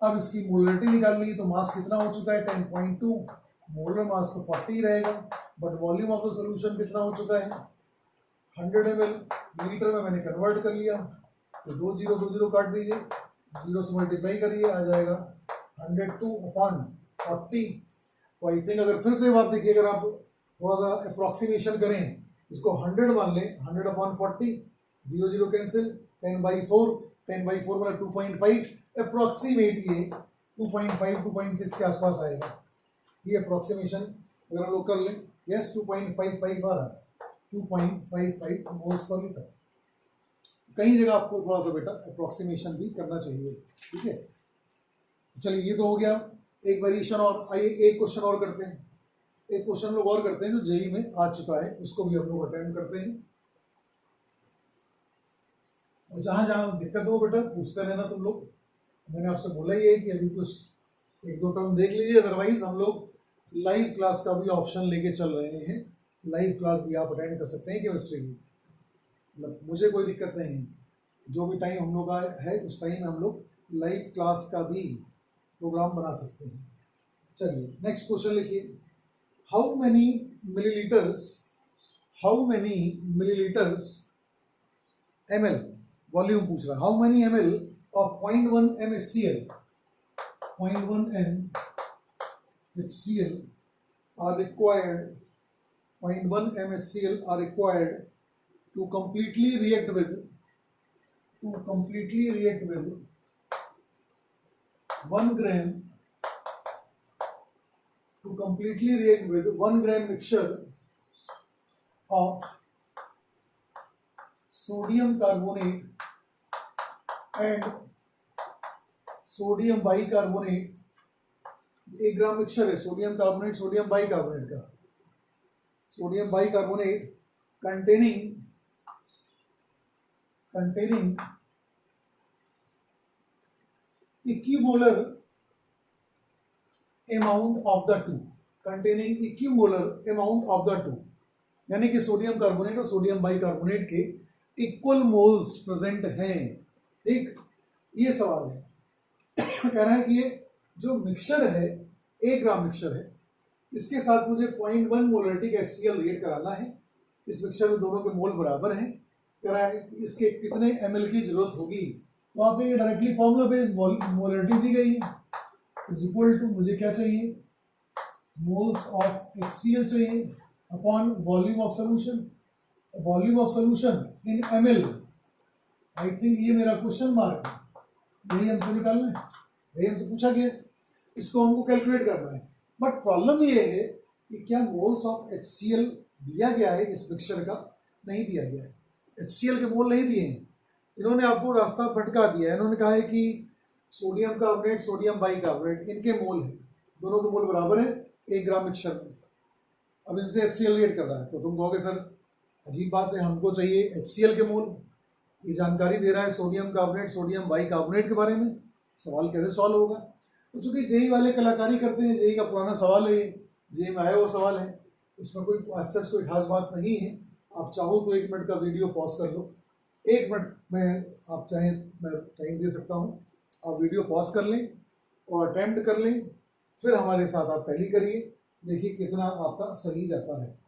अब इसकी मोलरिटी निकालनी है तो मास कितना हो चुका है, 10.2. मोलर मास तो 40 रहेगा, but volume of the solution कितना हो चुका है, 100 ml. लीटर में मैंने कन्वर्ट कर लिया, तो 2 जीरो काट दीजिए, 0 से मल्टीप्लाई करिए, आ जाएगा 102 अपॉन 40. तो आई थिंक अगर फिर से आप देखिए, अगर आप थोड़ा सा अप्रॉक्सीमेशन करें, इसको 100 मान लें, 100 अपॉन 40, 0 कैंसिल, 10/4, 10/4 मतलब 2.5. अप्रॉक्सीमेट ये 2.5 2.6 के आसपास आएगा. ये अप्रॉक्सीमेशन अगर हम लोग कर लें, यस 2.55 आ रहा है, 2.55 मोल्स पर लीटर. कई जगह आपको थोड़ा सा बेटा अप्रॉक्सीमेशन भी करना चाहिए. ठीक है, चलिए ये तो हो गया एक वेरिएशन. और आइए एक क्वेश्चन और करते हैं, एक क्वेश्चन लोग और करते हैं जो जेई में आ चुका है, उसको भी हम लोग अटेम्प्ट करते हैं. और जहां जहां दिक्कत हो बेटा पूछते रहना तुम लोग. मैंने आपसे बोला ही है कि अभी कुछ 1-2 टर्म देख लीजिए, अदरवाइज हम लोग लाइव क्लास का भी ऑप्शन लेके चल रहे हैं. लाइव क्लास भी आप अटेंड कर सकते हैं केमिस्ट्री की, मतलब मुझे कोई दिक्कत नहीं है. जो भी टाइम हम लोग का है उस टाइम हम लोग लाइव क्लास का भी प्रोग्राम बना सकते हैं. चलिए नेक्स्ट क्वेश्चन लिखिए. How many millilitres ml, volume पूछ रहा है. How many ml of 0.1 MHCl, 0.1 MHCl are required, 0.1 MHCl are required to completely react with 1 gram, to completely react with 1 gram mixture of sodium carbonate and sodium bicarbonate. 1 gram mixture है sodium carbonate sodium bicarbonate का, sodium bicarbonate containing equimolar amount of the two. Containing equimolar amount of the two, यानी कि sodium carbonate और sodium bicarbonate के equal moles present हैं। ठीक, ये सवाल है। कह रहा है कि ये जो मिक्सचर है 1 ग्राम मिक्सचर है, इसके साथ मुझे 0.1 मोलरिटी का HCl रिएक्ट कराना है। इस मिक्सचर में दोनों के मोल बराबर हैं। कह रहा है कि इसके कितने ml की जरूरत होगी। वहाँ पे डायरेक्टली फॉर्मूला बेस्ड मोलरिटी दी गई है, इज इक्वल टू मुझे क्या चाहिए, मोल्स ऑफ HCl चाहिए upon volume of solution. Volume of solution in ml, I think ये मेरा क्वेश्चन मार्क है, यही हमसे निकालना है, यही हमसे पूछा गया, इसको हमको कैलकुलेट करना है। बट प्रॉब्लम ये है कि क्या मोल्स ऑफ HCl दिया गया है इस मिक्सचर का, नहीं दिया गया है। HCl के मोल नहीं दिए हैं, इन्होंने आपको रास्ता भटका दिया है। इन्होंने कहा है कि सोडियम कार्बोनेट सोडियम बाइकार्बोनेट इनके मोल है, दोनों के मोल बराबर है 1 ग्राम मिक्सचर में। अब इनसे HCl रिएक्ट कर रहा है, तो तुम कहोगे सर अजीब बात है, हमको चाहिए HCl के मोल। ये जानकारी दे रहा है सोडियम कार्बोनेट सोडियम बाइकार्बोनेट के बारे में, सवाल कैसे सॉल्व होगा। तो चूंकि जेई वाले कलाकारी करते हैं, जेई का पुराना सवाल है, जेई में आया वो सवाल है, उसमें कोई सच कोई खास बात नहीं है। आप चाहो तो 1 मिनट का वीडियो पॉज कर लो, 1 मिनट में आप चाहें मैं टाइम दे सकता हूँ, आप वीडियो पॉज कर लें और अटेम्प्ट कर लें, फिर हमारे साथ आप टैली करिए, देखिए कितना आपका सही जाता है।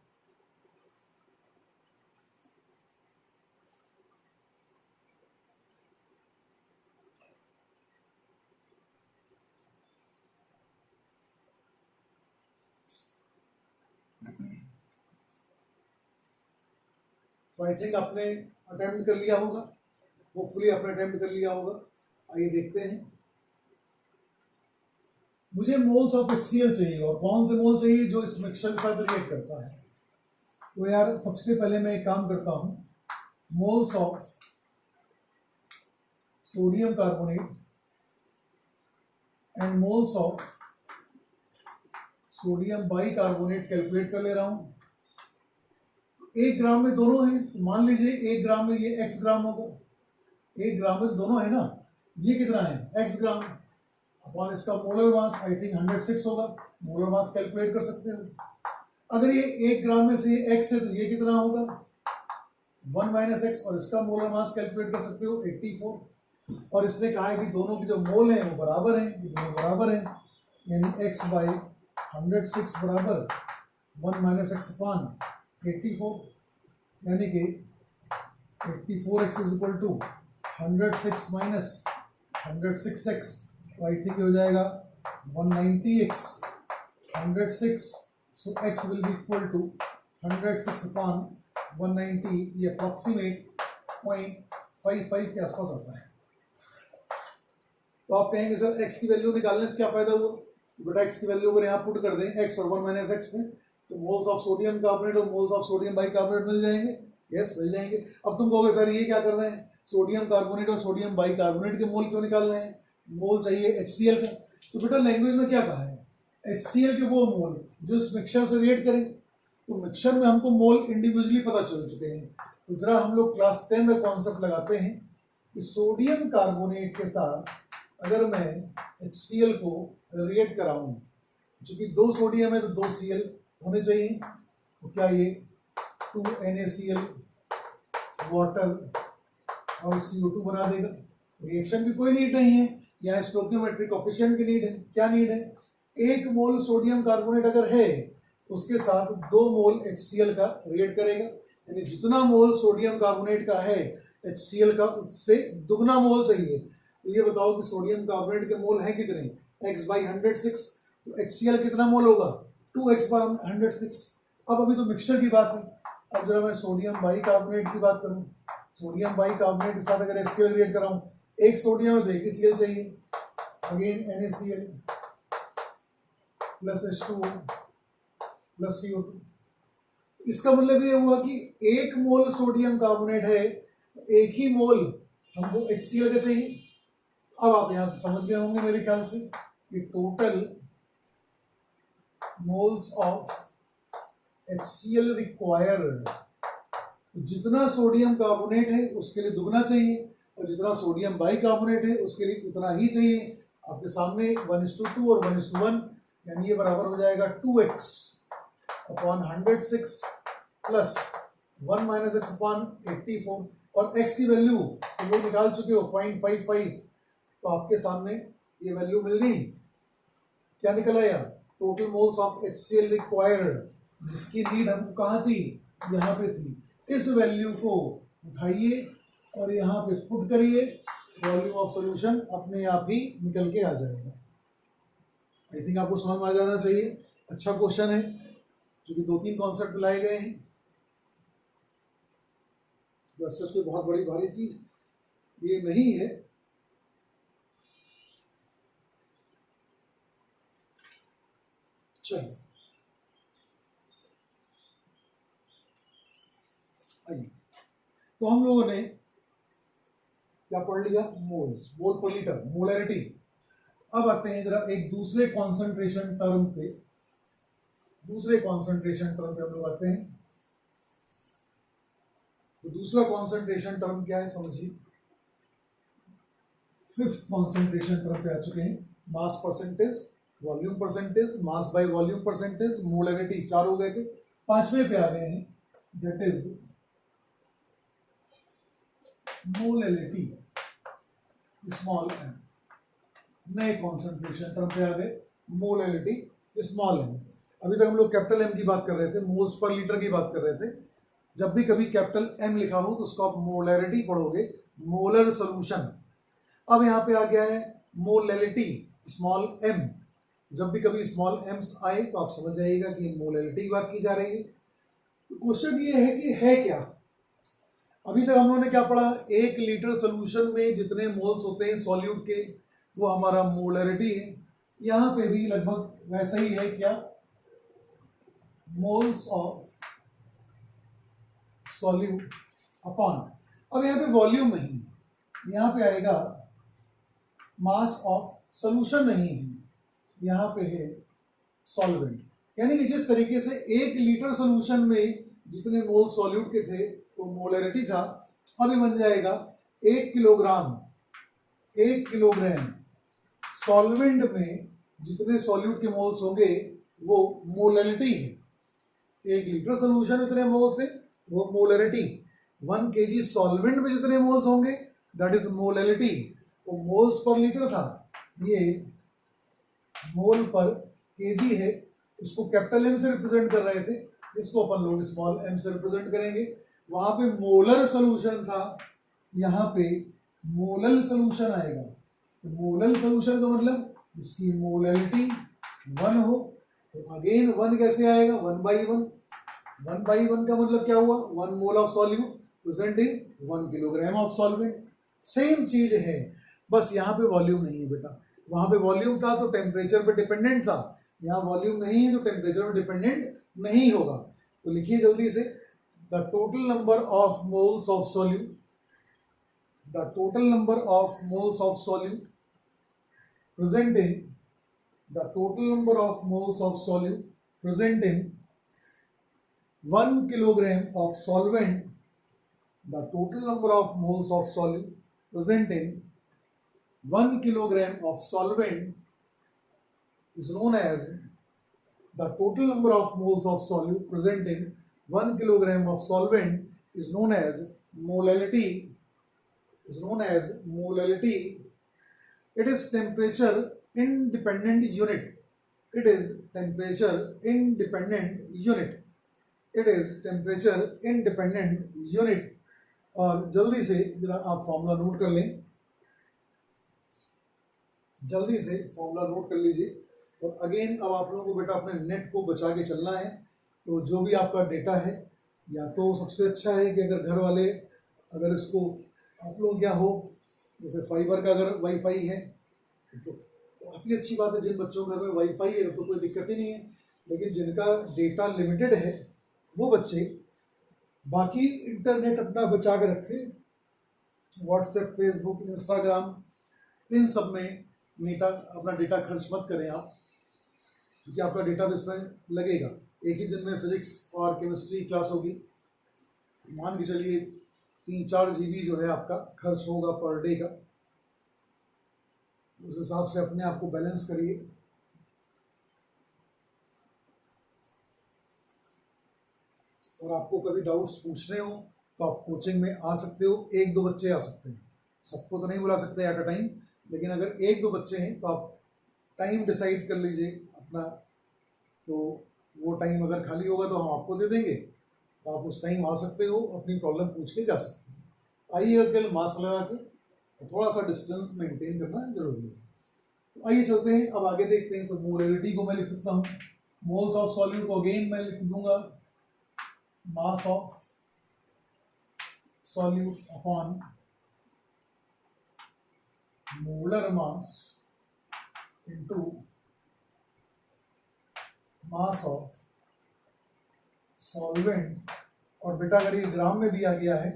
तो आई थिंक आपने अटेम्प्ट कर लिया होगा, होपफुली आपने अटेम्प्ट कर लिया होगा। आइए देखते हैं। मुझे मोल्स ऑफ HCl चाहिए, और कौन से मोल चाहिए, जो इस मिक्सचर के साथ रिएक्ट करता है। तो यार सबसे पहले मैं एक काम करता हूँ, moles of sodium carbonate and moles of sodium bicarbonate calculate कर ले रहा हूँ। 1 ग्राम में दोनों हैं, तो मान लीजिए 1 ग्राम में ये x ग्राम होगा, 1 ग्राम में दोनों है ना, ये कितना है x ग्राम, अपॉन इसका मोलर मास आई थिंक 106 होगा, मोलर मास कैलकुलेट कर सकते हो। अगर ये 1 ग्राम में से x है तो ये कितना होगा 1 माइनस एक्स, और इसका मोलर मास कैलकुलेट कर सकते हो 84। और इसने कहा है कि दोनों के जो मोल हैं वो बराबर हैं, दोनों बराबर हैं, यानी x बाई 106 बराबर 1 माइनस एक्स अपॉन 84, यानी कि 84x is equal to 106 minus 106x, तो आई थिंक हो जाएगा 190x 106, so x will be equal to 106 upon 190, ये अप्रॉक्सीमेट 0.55 के आसपास आता है। तो आप कहेंगे सर x की वैल्यू निकालने से क्या फायदा हुआ, बेटा x की वैल्यू अगर यहाँ पुट कर दें x और 1 माइनस एक्स में, तो मोल्स ऑफ सोडियम कार्बोनेट और मोल्स ऑफ सोडियम बाइकार्बोनेट मिल जाएंगे। यस मिल जाएंगे। अब तुम कहोगे सर ये क्या कर रहे हैं, सोडियम कार्बोनेट और सोडियम बाइकार्बोनेट के मोल क्यों निकाल रहे हैं, मोल चाहिए HCl का। तो बेटा लैंग्वेज में क्या कहा है, HCl के वो मोल जो इस मिक्सचर से रिएक्ट करें। तो मिक्सचर में हमको मोल इंडिविजुअली पता चल चुके हैं, तो जरा हम लोग क्लास 10 का कॉन्सेप्ट लगाते हैं कि सोडियम कार्बोनेट के साथ अगर मैं HCl को रिएक्ट कराऊं, चूंकि 2 सोडियम है तो 2 Cl होने चाहिए, तो क्या ये 2 NaCl वाटर और CO2 बना देगा। रिएक्शन की कोई नीड नहीं है, यहाँ स्टोइकियोमेट्रिक कोएफिशिएंट की नीड है। क्या नीड है, 1 मोल सोडियम कार्बोनेट अगर है उसके साथ 2 मोल HCl का रिएक्ट करेगा, यानी जितना मोल सोडियम कार्बोनेट का है HCl का उससे दुगना मोल चाहिए। तो ये बताओ कि सोडियम कार्बोनेट के मोल हैं कितने, x बाई 106, तो HCl कितना मोल होगा 2x बाई 106। अब अभी तो मिक्सचर की बात है। अब जरा मैं सोडियम बाइकार्बोनेट की बात करूं, सोडियम बाइकार्बोनेट के साथ अगर HCl रिएक्ट कराऊं, एक सोडियम में 2 Cl चाहिए, again NaCl plus H2O plus CO2। इसका मतलब ये हुआ कि 1 मोल सोडियम कार्बोनेट है, 1 ही मोल हमको HCl का चाहिए। अब आप यहां से समझ गए होंगे मेरे ख्याल से कि total moles of HCl required, जितना सोडियम कार्बोनेट है उसके लिए दुगना चाहिए, और जितना सोडियम बाइकार्बोनेट है उसके लिए उतना ही चाहिए। आपके सामने 1:2 और 1:1 यानी ये बराबर हो जाएगा 2x upon 106 plus 1 minus x upon 84, और x की वैल्यू तुम लोग निकाल चुके हो 0.55, तो आपके सामने ये वैल्यू मिल गई। क्या निकला यार? Total moles of HCl required, जिसकी नीड हमको कहाँ थी? यहाँ पे थी। इस वैल्यू को उठाइए और यहाँ पे पुट करिए, वॉल्यूम ऑफ सॉल्यूशन अपने आप ही निकल के आ जाएगा। आई थिंक आपको समझ में आ जाना चाहिए। अच्छा क्वेश्चन है, जो कि 2-3 कॉन्सेप्ट लाए गए हैं। सच कोई बहुत बड़ी भारी चीज ये नहीं है। चलिए आइए, तो हम लोगों ने क्या पढ़ लिया? मोल्स, मोल पर लीटर, मोलैरिटी। अब आते हैं जरा एक दूसरे कॉन्सेंट्रेशन टर्म पे। दूसरे कॉन्सेंट्रेशन टर्म पे हम लोग आते हैं। तो दूसरा कॉन्सेंट्रेशन टर्म क्या है समझिए। 5th कॉन्सेंट्रेशन टर्म पे आ चुके हैं। Mass percentage, volume percentage, mass by volume percentage, molarity, 4 हो गए थे। 5वें पे आ गए हैं, that is molarity small M. नए कॉन्सेंट्रेशन टर्म पे आ गए, मोलैरिटी स्मॉल एम। अभी तक हम लोग कैपिटल एम की बात कर रहे थे, मोल्स पर लीटर की बात कर रहे थे। जब भी कभी कैपिटल एम लिखा हो तो उसको आप मोलैरिटी पढ़ोगे, मोलर सोल्यूशन। अब यहाँ पे आ गया है मोलैरिटी स्मॉल एम। जब भी कभी स्मॉल एम्स आए तो आप समझ जाइएगा कि मोलैरिटी की बात की जा रही है। तो क्वेश्चन ये है कि है क्या? अभी तक हम लोगों ने क्या पढ़ा? 1 लीटर सोल्यूशन में जितने मोल्स होते हैं सॉल्यूट के, वो हमारा मोलैरिटी है। यहाँ पे भी लगभग वैसा ही है। क्या? मोल्स ऑफ सॉल्यूट अपॉन, अब यहाँ पे वॉल्यूम नहीं, यहाँ पे आएगा मास ऑफ सॉल्यूशन नहीं है, यहाँ पे है सॉल्वेंट। यानी कि जिस तरीके से 1 लीटर सॉल्यूशन में जितने मोल सॉल्यूट के थे वो मोलैरिटी था, अभी बन जाएगा 1 किलोग्राम सॉल्वेंट में जितने सॉल्यूट के मोल्स होंगे वो मोलैरिटी है। 1 लीटर सॉल्यूशन इतने मोल्स है, वो मोलैरिटी। 1 kg सॉल्वेंट में जितने मोल्स होंगे दैट इज मोलैरिटी। वो मोल्स पर लीटर था, ये मोल पर केजी है। उसको कैपिटल एम से रिप्रेजेंट कर रहे थे, इसको अपन लोग स्मॉल एम से रिप्रेजेंट करेंगे। वहां पे मोलर सोल्यूशन था, यहाँ पे मोलल सोल्यूशन आएगा। तो मोलल सोल्यूशन का मतलब इसकी मोलैरिटी 1 हो, तो अगेन 1 कैसे आएगा? 1/1। 1/1 का मतलब क्या हुआ? 1 mole of solute present in 1 kilogram of solvent. Same चीज है, बस यहाँ पे वॉल्यूम नहीं है बेटा। वहां पे वॉल्यूम था तो टेम्परेचर पे डिपेंडेंट था, यहाँ वॉल्यूम नहीं है तो टेम्परेचर पे डिपेंडेंट नहीं होगा। तो लिखिए जल्दी से, the total number of moles of solute, the total number of moles of solute present in, the total number of moles of solute present in 1 kilogram of solvent, the total number of moles of solute present in 1 kilogram of solvent is known as, the total number of moles of solute present in 1 kilogram of solvent is known as molality, is known as molality. It is temperature independent unit. It is temperature independent unit. It is temperature independent unit. और जल्दी से जरा आप formula note कर लें, जल्दी से formula note कर लीजिए। और अगेन अब आप लोगों को बेटा अपने नेट को बचा के चलना है। तो जो भी आपका डेटा है, या तो सबसे अच्छा है कि अगर घर वाले अगर इसको आप लोग क्या हो, जैसे फाइबर का अगर वाईफाई है तो बहुत ही अच्छी बात है। जिन बच्चों के घर में वाईफाई है तो कोई दिक्कत ही नहीं है, लेकिन जिनका डेटा लिमिटेड है वो बच्चे बाकी इंटरनेट अपना बचा के रखें। व्हाट्सएप, फेसबुक, इंस्टाग्राम, इन सब में अपना डेटा खर्च मत करें आप, क्योंकि आपका डेटा भी इसमें लगेगा। एक ही दिन में फिजिक्स और केमिस्ट्री क्लास होगी, मान के चलिए 3-4 GB जो है आपका खर्च होगा पर डे का। उस हिसाब से अपने आप को बैलेंस करिए। और आपको कभी डाउट्स पूछने हो तो आप कोचिंग में आ सकते हो। 1-2 बच्चे आ सकते हैं, सबको तो नहीं बुला सकते एट अ टाइम, लेकिन अगर 1-2 बच्चे हैं तो आप टाइम डिसाइड कर लीजिए अपना, तो वो टाइम अगर खाली होगा तो हम आपको दे देंगे, तो आप उस टाइम आ सकते हो, अपनी प्रॉब्लम पूछ के जा सकते हैं। आइए कल मास्क लगा के, तो थोड़ा सा डिस्टेंस मेंटेन करना जरूरी है। तो आइए चलते हैं, अब आगे देखते हैं। तो मोलैलिटी को मैं लिख सकता हूँ, मोल्स ऑफ सॉल्यूट को अगेन मैं लिख दूंगा mass of solute upon molar mass into mass of solvent. और बेटा अगर ये ग्राम में दिया गया है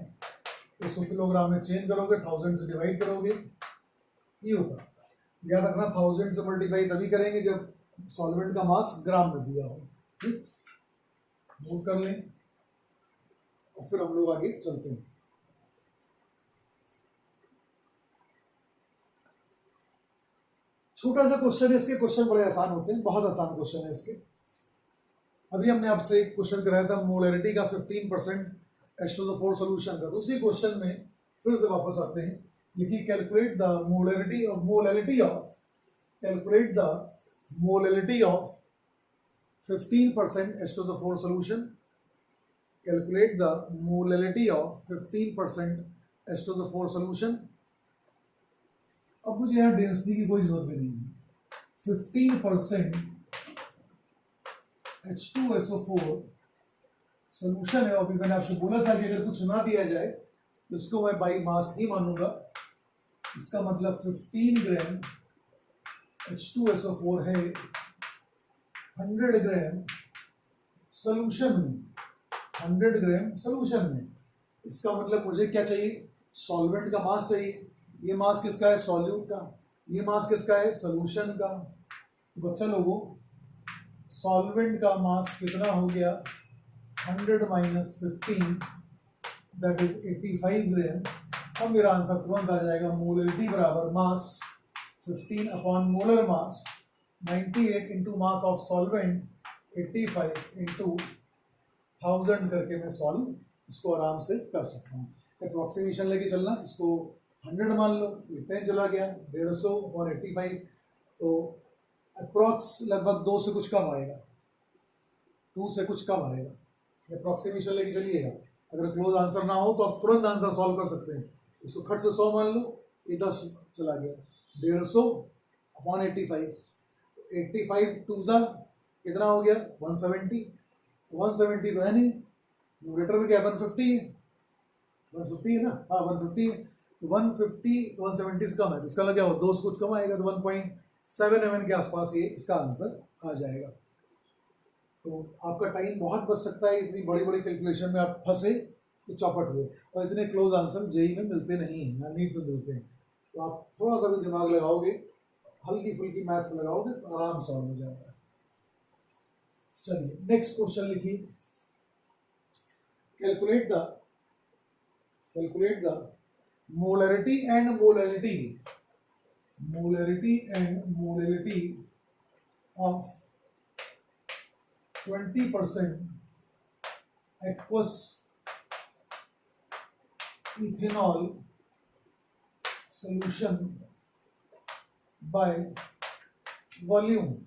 तो 100 किलोग्राम में चेंज करोगे, 1000 से डिवाइड करोगे, ये होगा। याद रखना 1000 से मल्टीप्लाई तभी करेंगे जब सॉल्वेंट का मास ग्राम में दिया हो। ठीक, नोट कर लें और फिर हम लोग आगे चलते हैं। छोटा सा क्वेश्चन है, इसके क्वेश्चन बड़े आसान होते हैं, बहुत आसान क्वेश्चन है इसके। अभी हमने आपसे एक क्वेश्चन कराया था मोलैरिटी का 15% H2O4 सोल्यूशन का, तो उसी क्वेश्चन में फिर से वापस आते हैं। लिखिए calculate the molarity of 15% H2O4 solution. Calculate the molality of 15% H2O4 solution. अब मुझे यहाँ डेंसिटी की कोई जरूरत भी नहीं है। 15% H2SO4 सोल्यूशन है, अभी मैंने आपसे बोला था कि अगर कुछ ना दिया जाए तो इसको मैं बाई मास ही मानूंगा। इसका मतलब 15 ग्राम H2SO4 है 100 ग्राम सोल्यूशन में, 100 ग्राम सोल्यूशन में। इसका मतलब मुझे क्या चाहिए, सॉल्वेंट का मास चाहिए। ये मास किसका है, सॉल्यूट का। ये मास किसका है, सोल्यूशन का। बच्चा लोगों, सॉल्वेंट का मास कितना हो गया, 100 माइनस 15 दैट इज 85 ग्राम। अब मेरा आंसर तुरंत आ जाएगा, मोलैरिटी बराबर मास 15 upon molar mass 98 into mass of solvent 85 into 1000 करके मैं सॉल्व इसको आराम से कर सकता हूँ। अप्रोक्सीमेशन लेके चलना, इसको 100 मान लो, 10 चला गया, 150 और 85, तो अप्रोक्स लगभग 2 से कुछ कम आएगा, 2 से कुछ कम आएगा। अप्रोक्सीमेशन लेके चलिएगा, अगर क्लोज आंसर ना हो तो आप तुरंत आंसर सॉल्व कर सकते हैं। इसको खट से 100 मान लो, ये 10 चला गया, 150 अपॉन 85, तो 85 टू ज़ा कितना हो गया, 170। 170 तो है नहीं, न्यूमरेटर में क्या 150 है, 150 है ना, हाँ 150 है, तो 150 तो 170 से कम है, तो इसका मतलब क्या हो, 2 से कुछ कम आएगा, तो 1.7 mm के आसपास ये इसका आंसर आ जाएगा। तो आपका टाइम बहुत बच सकता है, इतनी बड़ी बड़ी कैलकुलेशन में आप फंसे तो चौपट हुए। और इतने क्लोज आंसर जेई में मिलते नहीं हैं, ना नीट में मिलते हैं। तो आप थोड़ा सा भी दिमाग लगाओगे, हल्की फुल्की मैथ्स लगाओगे तो आराम सॉल्व हो जाता है। चलिए नेक्स्ट क्वेश्चन लिखिए, calculate the molarity and molality of 20% aqueous ethanol solution by volume.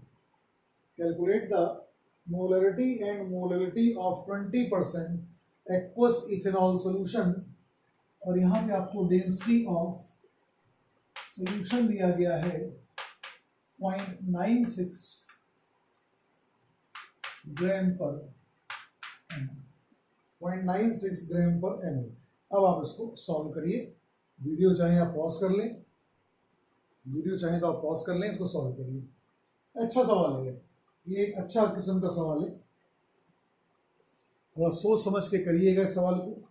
Calculate the molarity and molality of 20% aqueous ethanol solution, और यहाँ पे आपको डेंसिटी ऑफ सोल्यूशन दिया गया है 0.96 ग्राम पर ml, 0.96 ग्राम पर ml। अब आप इसको सॉल्व करिए, वीडियो चाहे आप पॉज कर लें, इसको सॉल्व करिए। अच्छा सवाल है ये, एक अच्छा किस्म का सवाल है, थोड़ा सोच समझ के करिएगा इस सवाल को।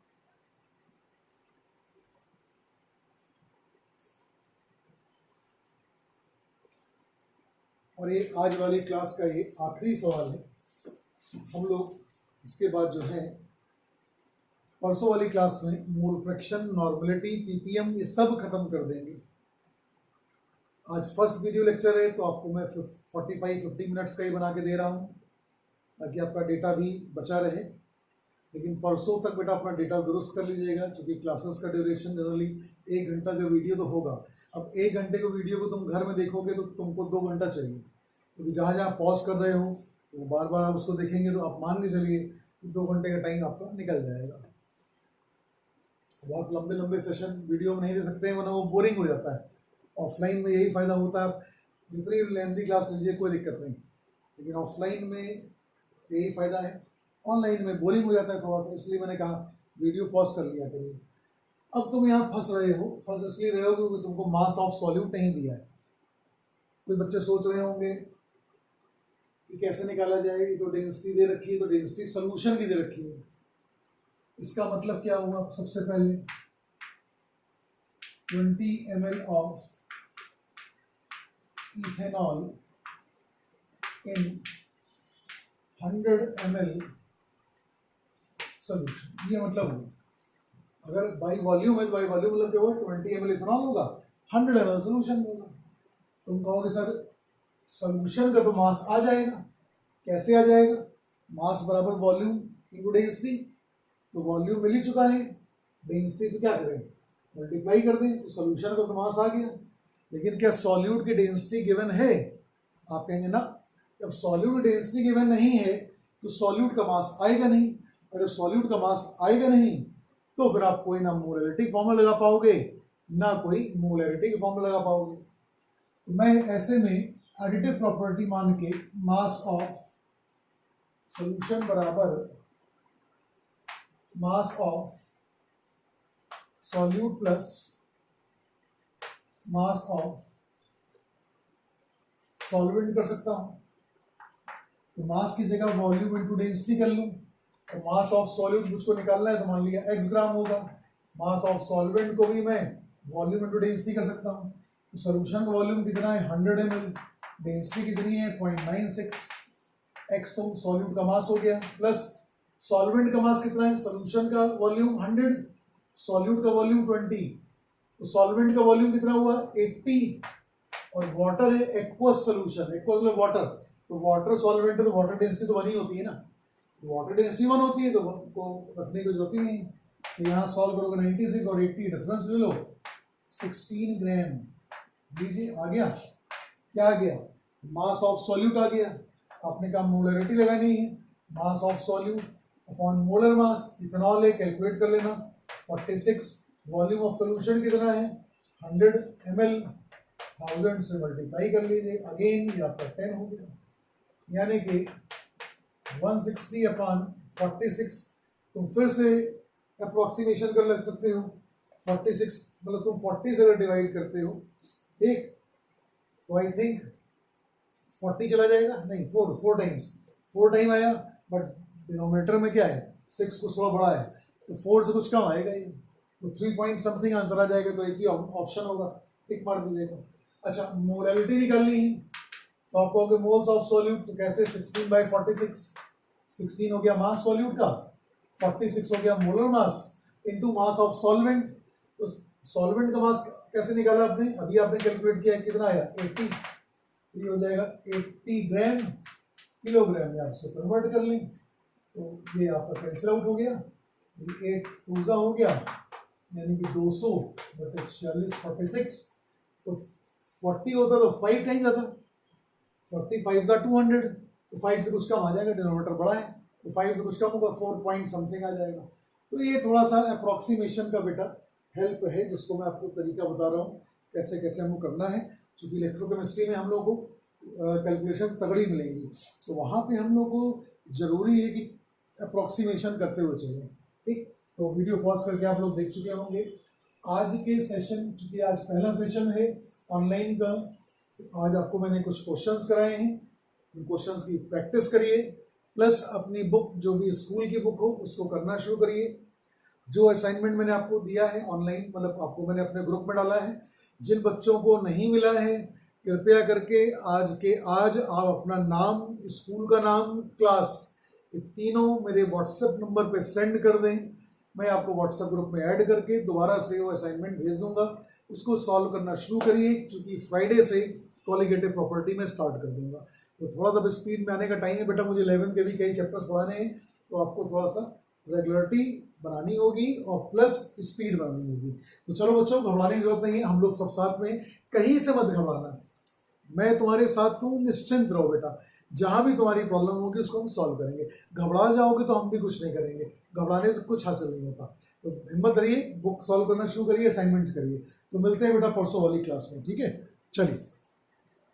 और ये आज वाली क्लास का ये आखिरी सवाल है। हम लोग इसके बाद जो है परसों वाली क्लास में मोल फ्रैक्शन, नॉर्मलिटी, पीपीएम ये सब खत्म कर देंगे। आज फर्स्ट वीडियो लेक्चर है तो आपको मैं 45-50 मिनट्स का ही बना के दे रहा हूँ ताकि आपका डेटा भी बचा रहे। लेकिन परसों तक बेटा अपना डेटा दुरुस्त कर लीजिएगा, क्योंकि क्लासेस का ड्यूरेशन जनरली 1 घंटा का वीडियो तो होगा। अब 1 घंटे के वीडियो को तुम घर में देखोगे तो तुमको 2 घंटा चाहिए, क्योंकि जहाँ जहाँ पॉज कर रहे हो तो बार बार आप उसको देखेंगे तो आप मान के चलिए 2 घंटे का टाइम आपका निकल जाएगा। बहुत लंबे लंबे सेशन वीडियो में नहीं दे सकते हैं, वरना वो बोरिंग हो जाता है। ऑफलाइन में यही फ़ायदा होता है, आप जितनी लेंथी क्लास लीजिए कोई दिक्कत नहीं, लेकिन ऑफलाइन में यही फ़ायदा है। ऑनलाइन में बोरिंग हो जाता है थोड़ा सा, इसलिए मैंने कहा वीडियो पॉज कर लिया करिए। अब तुम यहाँ फंस रहे हो, फंस इसलिए रहे हो क्योंकि तुमको मास ऑफ सॉल्यूट नहीं दिया है। कोई बच्चे सोच रहे होंगे कि कैसे निकाला जाए, तो डेंसिटी दे रखी है, तो डेंसिटी सोल्यूशन की दे रखी है। इसका मतलब क्या हुआ, सबसे पहले 20 ml of ethanol in 100 ml solution, ये मतलब हुआ। अगर बाई वॉल्यूम है तो बाई वॉल्यूम मतलब क्या हुआ, 20 ml इथेनॉल होगा, 100 ml सोल्यूशन होगा। तुम कहोगे सर सोल्यूशन का तो मास आ जाएगा, कैसे आ जाएगा, मास बराबर वॉल्यूम इनटू डेंसिटी, तो वॉल्यूम मिल ही चुका है, डेंसिटी से क्या करें मल्टीप्लाई कर दें, तो सोल्यूशन का तो मास आ गया। लेकिन क्या सॉल्यूट की डेंसिटी गिवन है, आप कहेंगे ना। जब सॉल्यूट की डेंसिटी गिवन नहीं है तो सॉल्यूट का मास आएगा नहीं, और जब सॉल्यूट का मास आएगा नहीं तो फिर आप कोई ना मोलैरिटी फॉर्मूला लगा पाओगे ना कोई मोलैरिटी फॉर्मूला लगा पाओगे। तो मैं ऐसे में एडिटिव प्रॉपर्टी मान के मास ऑफ सॉल्यूशन बराबर mass of solute plus mass of solvent कर सकता हूं। तो मास की जगह वॉल्यूम इनटू डेंसिटी कर लूं, तो मास ऑफ सॉल्यूट मुझको निकालना है तो मान लिया x ग्राम होगा। मास ऑफ सॉल्वेंट को भी मैं वॉल्यूम इनटू डेंसिटी कर सकता हूं। तो सोल्यूशन का वॉल्यूम कितना है 100 ml, डेंसिटी कितनी है 0.96, x तो सॉल्यूट का मास हो गया, प्लस सॉल्वेंट का मास कितना है, सोल्यूशन का वॉल्यूम 100, सॉल्यूट का वॉल्यूम 20, तो सॉल्वेंट का वॉल्यूम कितना हुआ 80, और वाटर है एक्वस सोल्यूशन, एक्वस मतलब वाटर, तो वाटर सॉल्वेंट है तो वाटर डेंसिटी तो 1 ही होती है ना, वाटर डेंसिटी 1 होती है तो को रखने की जरूरत ही नहीं। तो यहाँ सॉल्व करोगे 96 और 80 डिफरेंस ले लो, 16 ग्राम लीजिए, आ गया। क्या आ गया, मास ऑफ सॉल्यूट आ गया। आपने कहा मोलरिटी लगानी है, mass of solute upon molar mass, ethanol है कैलकुलेट कर लेना 46, वॉल्यूम ऑफ सोल्यूशन कितना है 100 ml, 1000 से मल्टीप्लाई कर लीजिए, अगेन ये आपका 10 हो गया, यानी कि 160 अपॉन 46। तुम फिर से अप्रोक्सीमेशन कर ले सकते हो, 46 मतलब तुम 40 से अगर डिवाइड करते हो ठीक, तो आई थिंक 40 चला जाएगा, नहीं 4 टाइम्स, 4 टाइम आया, बट डिनोमिनेटर में क्या है 6 कुछ थोड़ा बड़ा है, तो 4 से कुछ कम आएगा ये, तो 3 पॉइंट समथिंग आंसर आ जाएगा। तो एक ही ऑप्शन होगा, टिक मार दीजिएगा। अच्छा मोलैरिटी निकालनी है, तो आप कहोगे मोल्स ऑफ सॉल्यूट, तो कैसे 16/46, 16 हो गया मास सॉल्यूट का, 46 हो गया molar mass into mass of solvent. तो सॉल्वेंट का मास कैसे निकाला आपने, अभी आपने कैलकुलेट किया, कितना आया 80, ये हो जाएगा 80 ग्राम किलोग्राम में आपसे कन्वर्ट कर लें, तो ये आपका कैंसिल आउट हो गया, 8 2 हो गया, यानी कि 200 बटे 46 46, तो 40 होता तो 5 टाइम्स आता, 45 सा 200, तो 5 से कुछ कम आ जाएगा, डिनोमिनेटर बड़ा है तो 5 से कुछ कम होगा, 4 पॉइंट समथिंग आ जाएगा। तो ये थोड़ा सा अप्रॉक्सीमेशन का बेटा हेल्प है, जिसको मैं आपको तरीका बता रहा हूँ कैसे कैसे हमको करना है। चूँकि इलेक्ट्रोकेमिस्ट्री में हम लोग को कैलकुलेशन तगड़ी मिलेंगी, तो वहाँ पे हम लोग को ज़रूरी है कि अप्रॉक्सीमेशन करते हुए चलें। ठीक, तो वीडियो पॉज करके आप लोग देख चुके होंगे आज के सेशन, चूँकि आज पहला सेशन है ऑनलाइन का, आज आपको मैंने कुछ क्वेश्चंस कराए हैं, उन क्वेश्चंस की प्रैक्टिस करिए, प्लस अपनी बुक जो भी स्कूल की बुक हो उसको करना शुरू करिए। जो असाइनमेंट मैंने आपको दिया है ऑनलाइन, मतलब आपको मैंने अपने ग्रुप में डाला है, जिन बच्चों को नहीं मिला है कृपया करके आज आप अपना नाम, स्कूल का नाम, क्लास, ये तीनों मेरे व्हाट्सएप नंबर पे सेंड कर दें। मैं आपको व्हाट्सएप ग्रुप में ऐड करके दोबारा से वो असाइनमेंट भेज दूंगा, उसको सॉल्व करना शुरू करिए, क्योंकि फ्राइडे से कॉलिगेटिव प्रॉपर्टी में स्टार्ट कर दूंगा। तो थोड़ा सा स्पीड में आने का टाइम है बेटा, मुझे 11 के भी कई चैप्टर्स पढ़ाने हैं, तो आपको थोड़ा सा रेगुलरिटी बनानी होगी और प्लस स्पीड बनानी होगी। तो चलो बच्चों, घबराने की जरूरत नहीं है, हम लोग सब साथ में, कहीं से मत घबराना, मैं तुम्हारे साथ हूँ, निश्चिंत रहो बेटा। जहाँ भी तुम्हारी प्रॉब्लम होगी उसको हम सॉल्व करेंगे। घबरा जाओगे तो हम भी कुछ नहीं करेंगे, घबराने से कुछ हासिल नहीं होता। तो हिम्मत रहिए, बुक सॉल्व करना शुरू करिए, असाइनमेंट करिए। तो मिलते हैं बेटा परसों वाली क्लास में, ठीक है? चलिए।